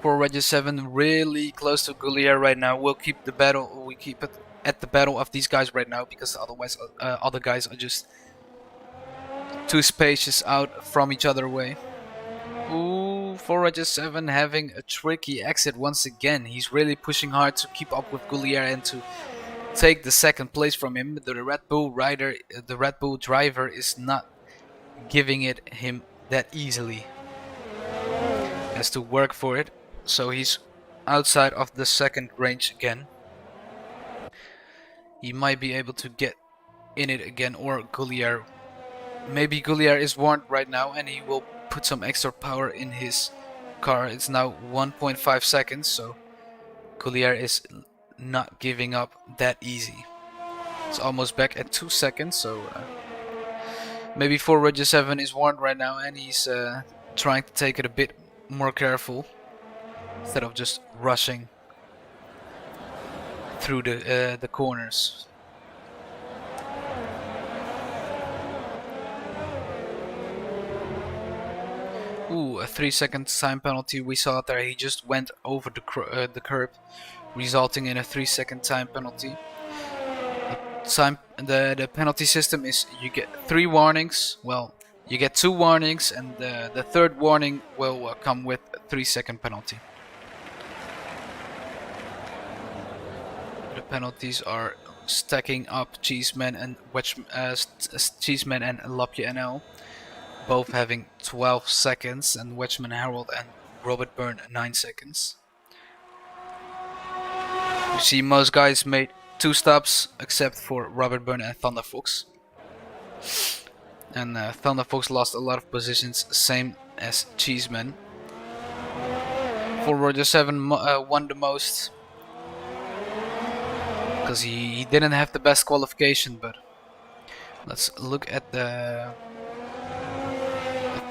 For Roger 7 really close to Goulier right now. We'll keep the battle. We keep it at the battle of these guys right now, because otherwise other guys are just too spacious out from each other way. Ooh, for Roger 7 having a tricky exit once again. He's really pushing hard to keep up with Goulier and to take the second place from him. The Red Bull driver is not giving it him that easily. Has to work for it, so he's outside of the second range again. He might be able to get in it again, or Goulier. Maybe Goulier is warned right now and he will put some extra power in his car. It's now 1.5 seconds, so Goulier is not giving up that easy. It's almost back at 2 seconds, so maybe 4Roger7 is warned right now and he's trying to take it a bit more careful instead of just rushing through the corners. Ooh, a 3-second time penalty. We saw it there. He just went over the curb, resulting in a 3-second time penalty. The penalty system is you get 3 warnings. Well, you get 2 warnings, and the third warning will come with a 3-second penalty. The penalties are stacking up. Cheeseman and Cheeseman and Lapje NL, both having 12 seconds, and Wedgman Harold and Robert Byrne 9 seconds. You see, most guys made 2 stops except for Robert Byrne and Thunder Fox. And Thunder Fox lost a lot of positions, same as Cheeseman. 4Roger7 won the most because he didn't have the best qualification, but let's look at the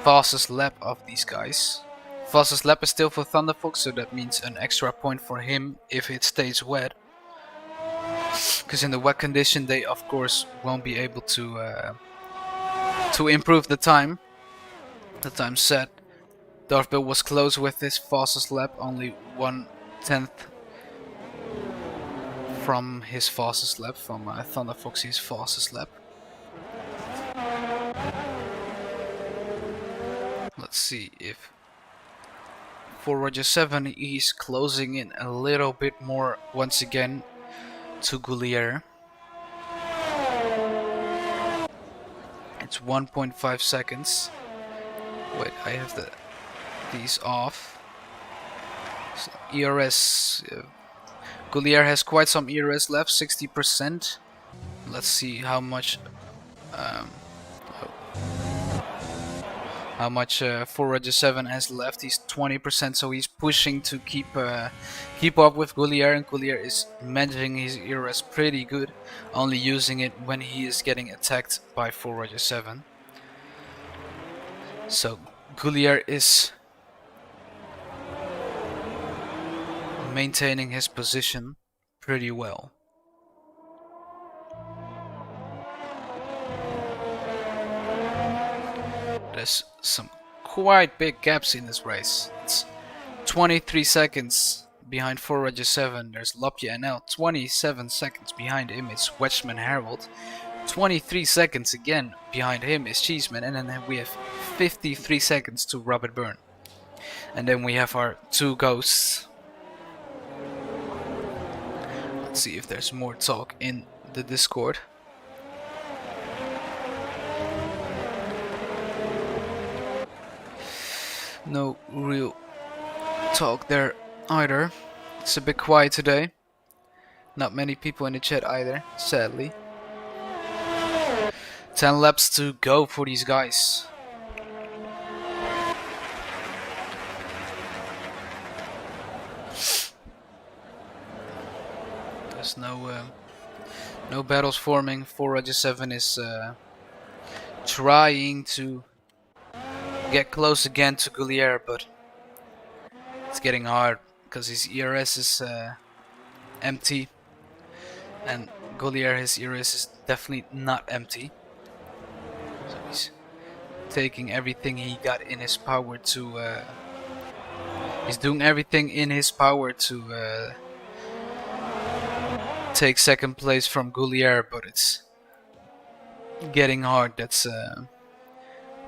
fastest lap of these guys. Fastest lap is still for Thunder Fox, so that means an extra point for him if it stays wet. Because in the wet condition they of course won't be able to improve the time. The time set. Darthbill was close with his fastest lap, only 1/10 from his fastest lap, from Thunder Foxy's fastest lap. Let's see if 4Roger7 is closing in a little bit more once again to Goulier. It's 1.5 seconds. Wait, I have these off. So ERS. Goulier has quite some ERS left, 60%. Let's see how much 4Roger7 has left. He's 20%, so he's pushing to keep up with Goulier, and Goulier is managing his ERS pretty good, only using it when he is getting attacked by 4Roger7. So Goulier is maintaining his position pretty well. There's some quite big gaps in this race. It's 23 seconds behind 4Roger7. There's Lapje NL, 27 seconds behind him is Wedgman Harold. 23 seconds again behind him is Cheeseman, and then we have 53 seconds to Robert Byrne. And then we have our 2 ghosts. Let's see if there's more talk in the Discord. No real talk there either. It's a bit quiet today. Not many people in the chat either, sadly. 10 laps to go for these guys. There's no battles forming. 4Roger7 is trying to get close again to Goulier, but it's getting hard because his ERS is empty, and Goulier, his ERS is definitely not empty. So he's taking everything he got in his power to he's doing everything in his power to take second place from Goulier, but it's getting hard. That's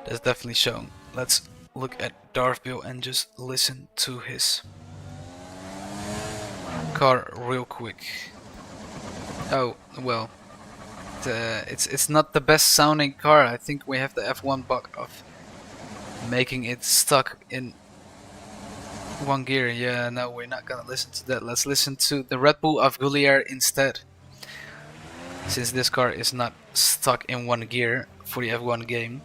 definitely shown. Let's look at Darthbill and just listen to his car real quick. Oh well, it's not the best sounding car. I think we have the F1 bug of making it stuck in one gear. Yeah, no, we're not gonna listen to that. Let's listen to the Red Bull of Goulier instead, since this car is not stuck in one gear for the F1 game.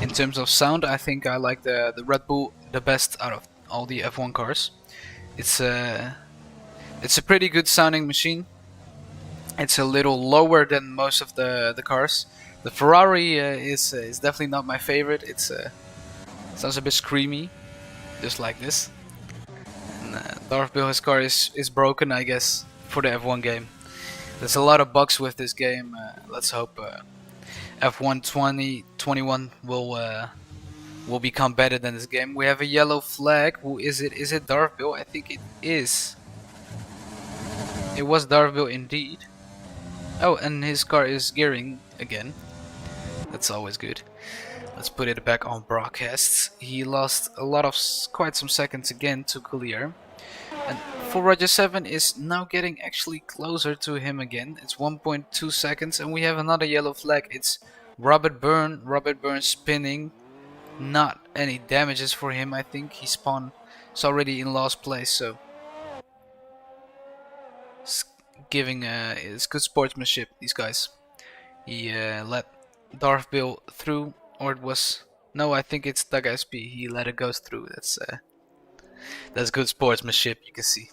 In terms of sound, I think I like the Red Bull the best out of all the F1 cars. It's a pretty good sounding machine. It's a little lower than most of the cars. The Ferrari is definitely not my favorite. It's sounds a bit screamy, just like this. And Darth Bill's car is broken, I guess, for the F1 game. There's a lot of bugs with this game. Let's hope F1 2021 will become better than this game. We have a yellow flag. Who is it? Is it Darth Bill? I think it is. It was Darth Bill indeed. Oh, and his car is gearing again. That's always good. Let's put it back on broadcasts. He lost a lot of quite some seconds again to Goulier. And for Roger 7 is now getting actually closer to him again. It's 1.2 seconds and we have another yellow flag. It's Robert Byrne. Robert Byrne spinning. Not any damages for him, I think. He spawned. It's already in last place, so it's giving it's good sportsmanship, these guys. He let Darth Bill through, or it was no, I think it's Doug SP. He let it go through. That's good sportsmanship, you can see.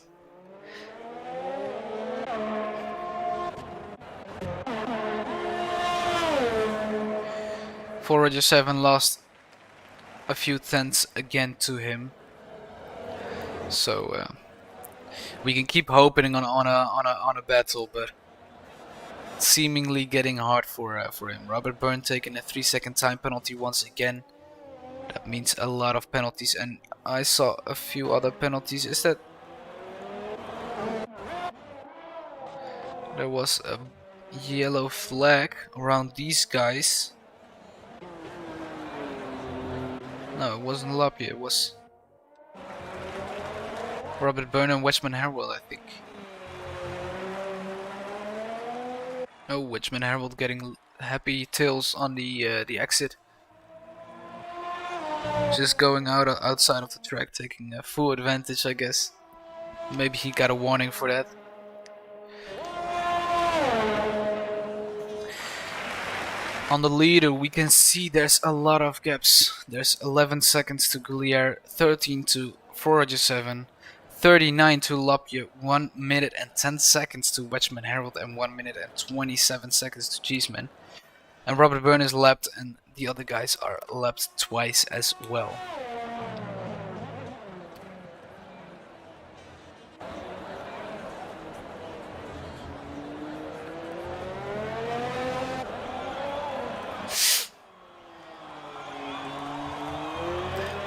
Roger 7 lost a few tenths again to him, so we can keep hoping on a battle, but it's seemingly getting hard for him. Robert Byrne taking a 3-second time penalty once again. That means a lot of penalties, and I saw a few other penalties. Is that there was a yellow flag around these guys? No, it wasn't Lapia, it was Robert Byrne and Wedgman Harold, I think. Oh, Wedgman Harold getting happy tails on the exit. Just going outside of the track, taking full advantage, I guess. Maybe he got a warning for that. On the leader, we can see there's a lot of gaps. There's 11 seconds to Goulier, 13 to Roger 7, 39 to Lapia, 1 minute and 10 seconds to Wedgman Harold, and 1 minute and 27 seconds to Cheeseman. And Robert Byrne is lapped, and the other guys are lapped twice as well.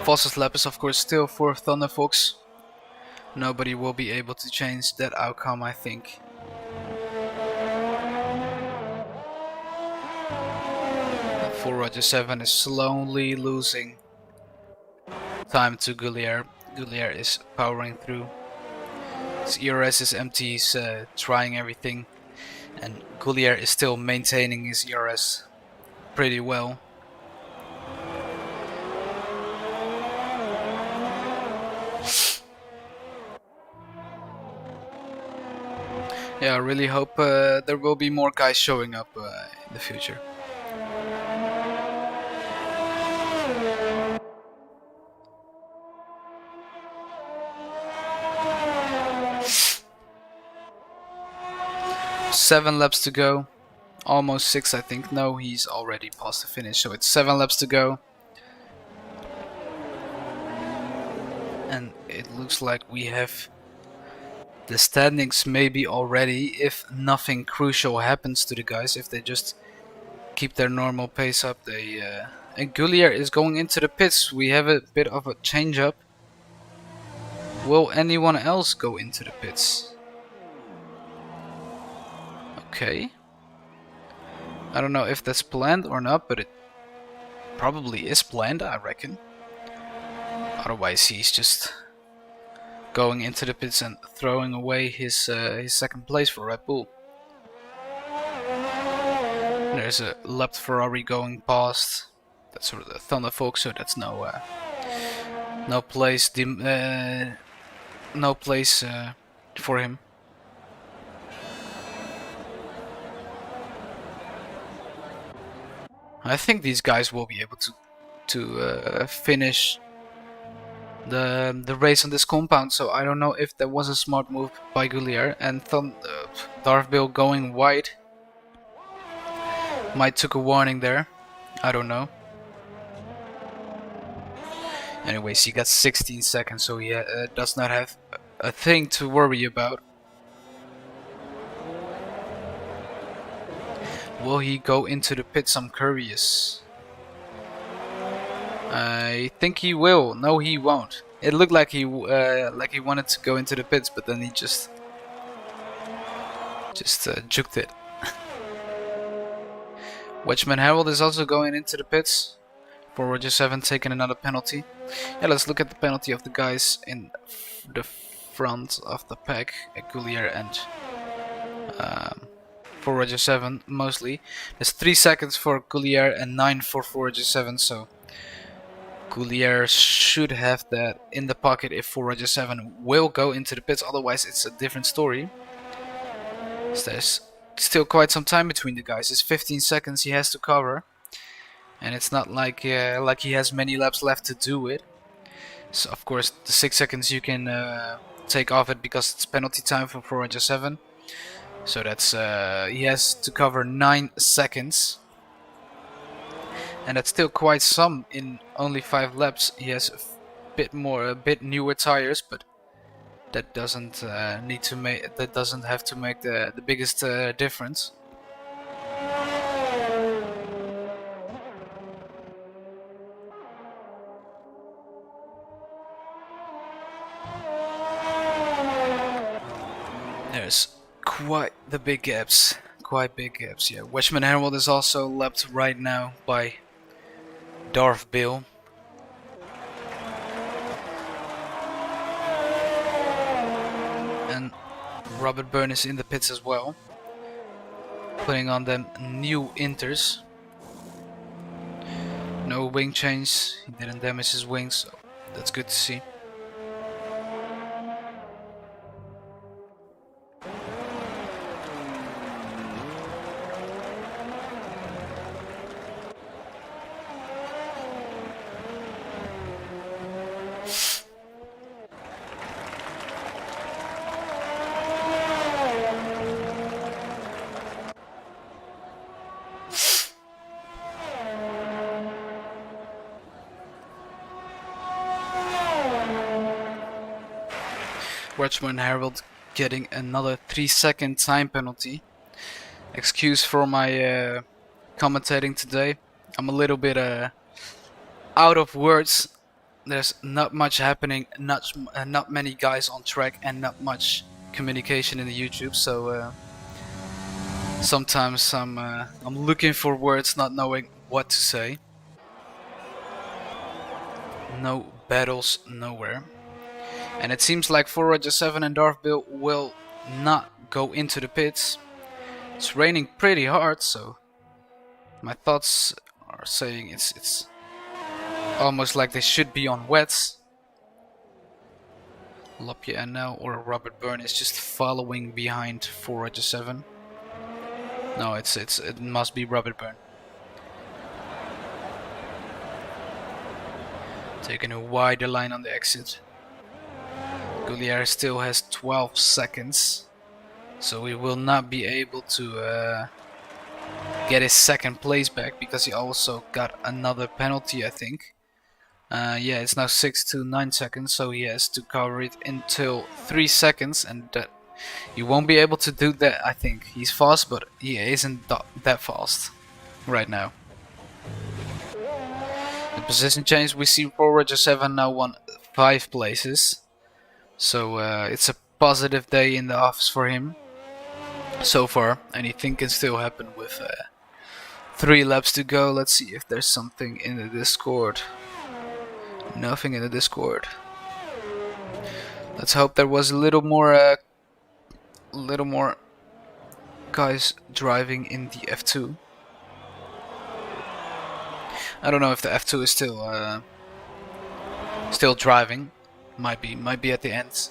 Voss's lap is of course still for Thunder Fox. Nobody will be able to change that outcome, I think. Roger 7 is slowly losing time to Goulier. Goulier is powering through. His ERS is empty, he's trying everything. And Goulier is still maintaining his ERS pretty well. Yeah, I really hope there will be more guys showing up in the future. Seven laps to go. Almost 6, I think. No, he's already past the finish, so it's 7 laps to go. And it looks like we have the standings maybe already, if nothing crucial happens to the guys, if they just keep their normal pace up. And Goulier is going into the pits. We have a bit of a change up. Will anyone else go into the pits? Okay. I don't know if that's planned or not, but it probably is planned, I reckon. Otherwise he's just going into the pits and throwing away his second place for Red Bull. There's a lapped Ferrari going past. That's sort of the Thunder Folk, so that's no place for him. I think these guys will be able to finish the race on this compound, so I don't know if that was a smart move by Goulier. And Darth Bill going wide might took a warning there. I don't know. Anyways, he got 16 seconds, so he does not have a thing to worry about. Will he go into the pits? I'm curious. I think he will. No, he won't. It looked like he wanted to go into the pits, but then he just juked it. Wedgeman Harold is also going into the pits. For Roger 7 taking another penalty. Yeah, let's look at the penalty of the guys in the front of the pack, Goulier and for Roger 7 mostly. There's 3 seconds for Goulier and 9 for Roger 7, so Goulier should have that in the pocket if Roger 7 will go into the pits, otherwise it's a different story. So there's still quite some time between the guys. It's 15 seconds he has to cover. And it's not like he has many laps left to do it. So of course the 6 seconds you can take off it because it's penalty time for Roger 7. So that's he has to cover 9 seconds. And that's still quite some in only 5 laps. He has a bit newer tires, but that doesn't have to make the biggest difference. There's quite big gaps, yeah. Wedgeman Harold is also lapped right now by Darth Bill. And Robert Byrne is in the pits as well, putting on them new inters. No wing change, he didn't damage his wings, so that's good to see. Wedgeman Harold getting another 3-second time penalty. Excuse for my commentating today. I'm a little bit out of words. There's not much happening, not many guys on track, and not much communication in the YouTube. So sometimes I'm looking for words, not knowing what to say. No battles, nowhere. And it seems like Roger 7 and Darth Bill will not go into the pits. It's raining pretty hard, so my thoughts are saying it's almost like they should be on wets. Lopje NL or Robert Byrne is just following behind Roger 7. No, it must be Robert Byrne. Taking a wider line on the exit. Goulier still has 12 seconds, so he will not be able to get his second place back because he also got another penalty, I think. Yeah, it's now 6 to 9 seconds, so he has to cover it until 3 seconds, and he won't be able to do that. I think he's fast, but he isn't that fast right now. The position change, we see Roger 7 now won 5 places. So it's a positive day in the office for him so far. Anything can still happen with 3 laps to go. Let's see if there's something in the Discord. Nothing in the Discord. Let's hope there was a little more guys driving in the F2. I don't know if the F2 is still driving. Might be at the end.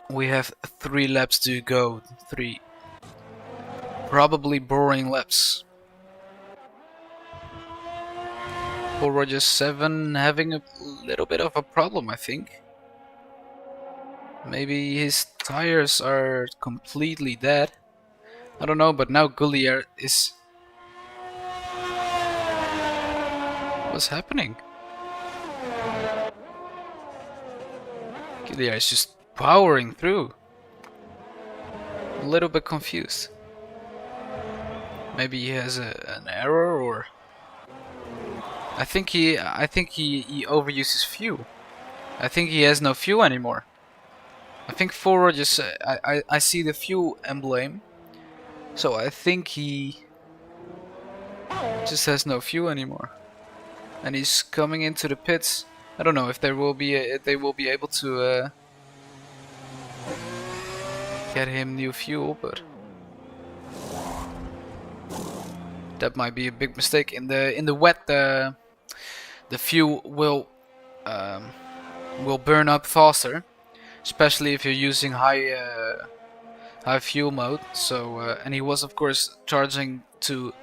We have 3 laps to go. 3 probably boring laps. Paul Rogers 7 having a little bit of a problem, I think. Maybe his tires are completely dead. I don't know, but now Gullier is... What's happening? Gullier is just powering through. A little bit confused. Maybe he has an error, or... I think he overuses fuel. I think he has no fuel anymore. I think forward just I see the fuel emblem, so I think he just has no fuel anymore, and he's coming into the pits. I don't know if they will be able to get him new fuel, but that might be a big mistake. In the wet, the fuel will burn up faster, especially if you're using high fuel mode. So and he was of course charging to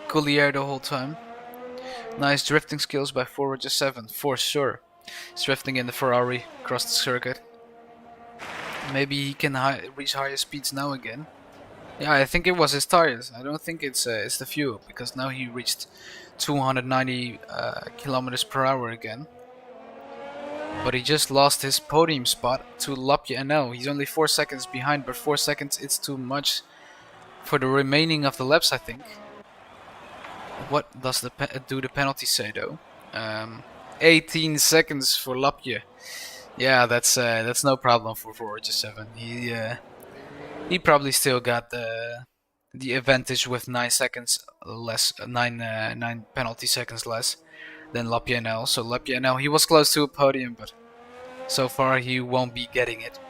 Gullier the whole time. Nice drifting skills by Forage 7 for sure. He's drifting in the Ferrari across the circuit. Maybe he can reach higher speeds now again. Yeah, I think it was his tires. I don't think it's the fuel, because now he reached 290 kilometers per hour again. But he just lost his podium spot to Lapje NL. He's only 4 seconds behind, but 4 seconds it's too much for the remaining of the laps, I think. What does the penalty say though? 18 seconds for Lapje. Yeah, that's no problem for Forage 7. He probably still got the advantage with 9 seconds less, 9 penalty seconds less than Lapje NL. So Lapje NL, he was close to a podium, but so far he won't be getting it.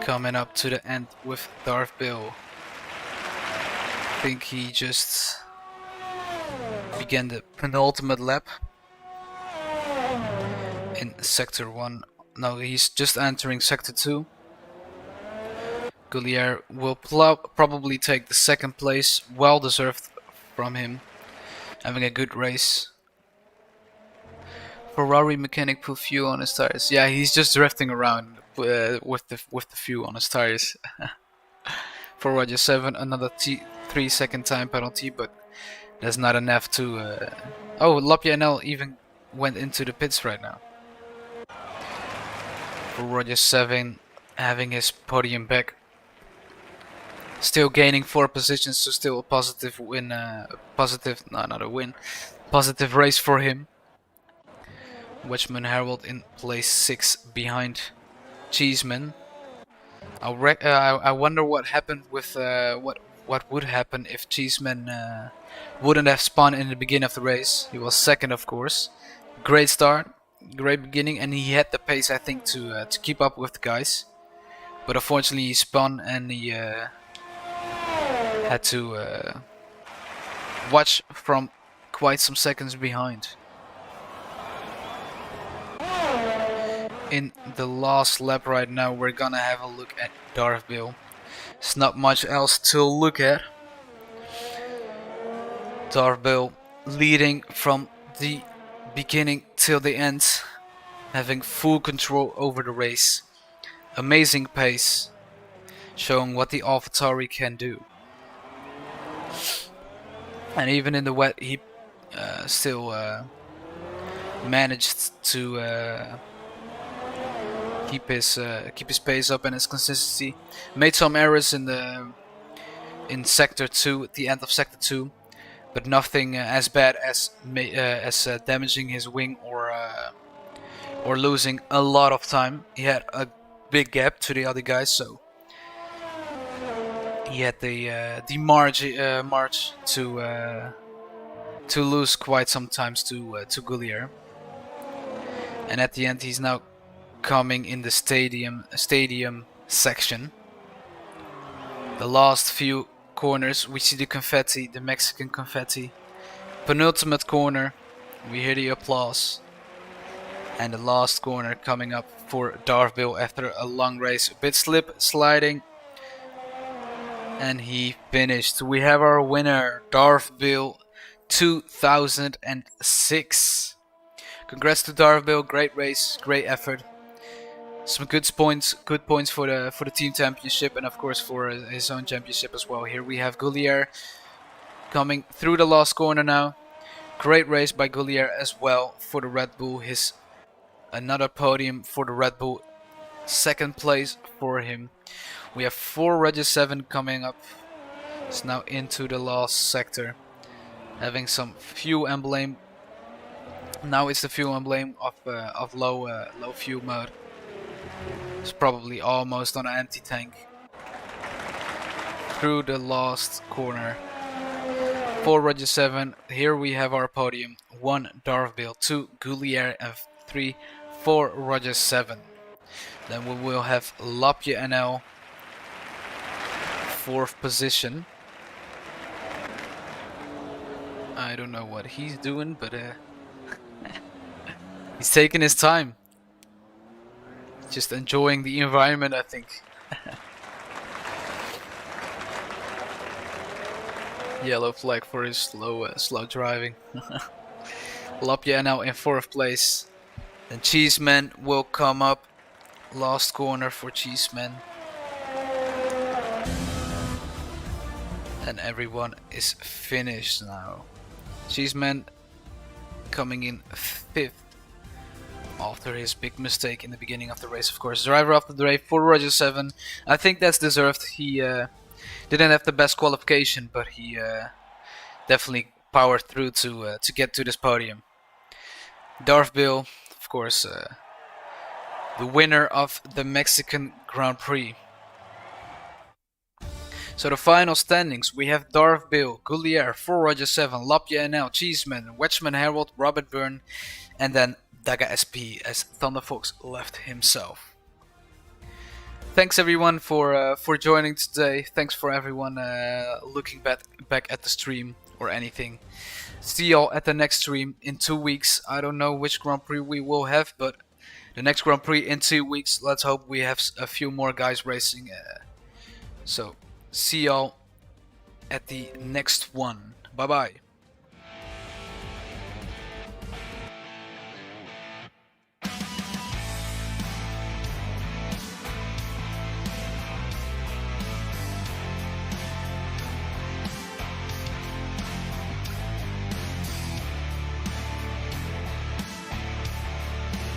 Coming up to the end with Darth Bill. I think he just began the penultimate lap in sector 1. No, he's just entering sector 2. Gullier will probably take the 2nd place, well deserved from him, having a good race. Ferrari mechanic put fuel on his tires. Yeah, he's just drifting around with the fuel on his tires. For Roger 7, another 3 second time penalty, but that's not enough to... Oh, Lapje NL even went into the pits right now. For Roger 7 having his podium back. Still gaining 4 positions, so still a positive win. Positive race for him. Wedgman Harold in place 6 behind Cheeseman. I wonder what happened with what would happen if Cheeseman wouldn't have spun in the beginning of the race. He was 2nd, of course. Great start, great beginning, and he had the pace, I think, to keep up with the guys. But unfortunately, he spun and he had to watch from quite some seconds behind. In the last lap right now, we're gonna have a look at Darth Bill. There's not much else to look at. Darth Bill leading from the beginning till the end, having full control over the race. Amazing pace, showing what the AlphaTauri can do. And even in the wet, he still managed to keep his pace up and his consistency. Made some errors in the in Sector 2, at the end of Sector 2, but nothing as bad as damaging his wing or losing a lot of time. He had a big gap to the other guys, so he had the march to lose quite some times to Goulier. And at the end, he's now coming in the stadium section. The last few corners, we see the confetti, the Mexican confetti. Penultimate corner, we hear the applause. And the last corner coming up for Darville after a long race. A bit sliding. And he finished. We have our winner, Darville 2006. Congrats to Darville, great race, great effort. Some good points for the team championship, and of course for his own championship as well. Here we have Goulier coming through the last corner now. Great race by Goulier as well for the Red Bull. Another podium for the Red Bull. Second place for him. We have 4 Regi 7 coming up. It's now into the last sector. Having some fuel emblem. Now it's the fuel emblem of low fuel mode. It's probably almost on an empty tank. Through the last corner. 4 Regi 7. Here we have our podium. 1 Darville, 2 Goulier, and 4 Regi 7. Then we will have Lapje NL. 4th position. I don't know what he's doing, but he's taking his time. Just enjoying the environment, I think. Yellow flag for his slow driving. Lapje now in 4th place. Then Cheeseman will come up. Last corner for Cheeseman. And everyone is finished now. Cheeseman coming in 5th. After his big mistake in the beginning of the race, of course. Driver of the day for Regi 7. I think that's deserved. He didn't have the best qualification, but he definitely powered through to get to this podium. Darville, of course, the winner of the Mexican Grand Prix. So the final standings, we have Darville, Goulier, 4 Regi 7, Lapje NL, Cheeseman, Wedgman Harold, Robert Byrne, and then Daga SP as Thunderfox left himself. Thanks everyone for joining today. Thanks for everyone looking back at the stream or anything. See y'all at the next stream in 2 weeks. I don't know which Grand Prix we will have, but the next Grand Prix in 2 weeks. Let's hope we have a few more guys racing. So see y'all at the next one. Bye bye.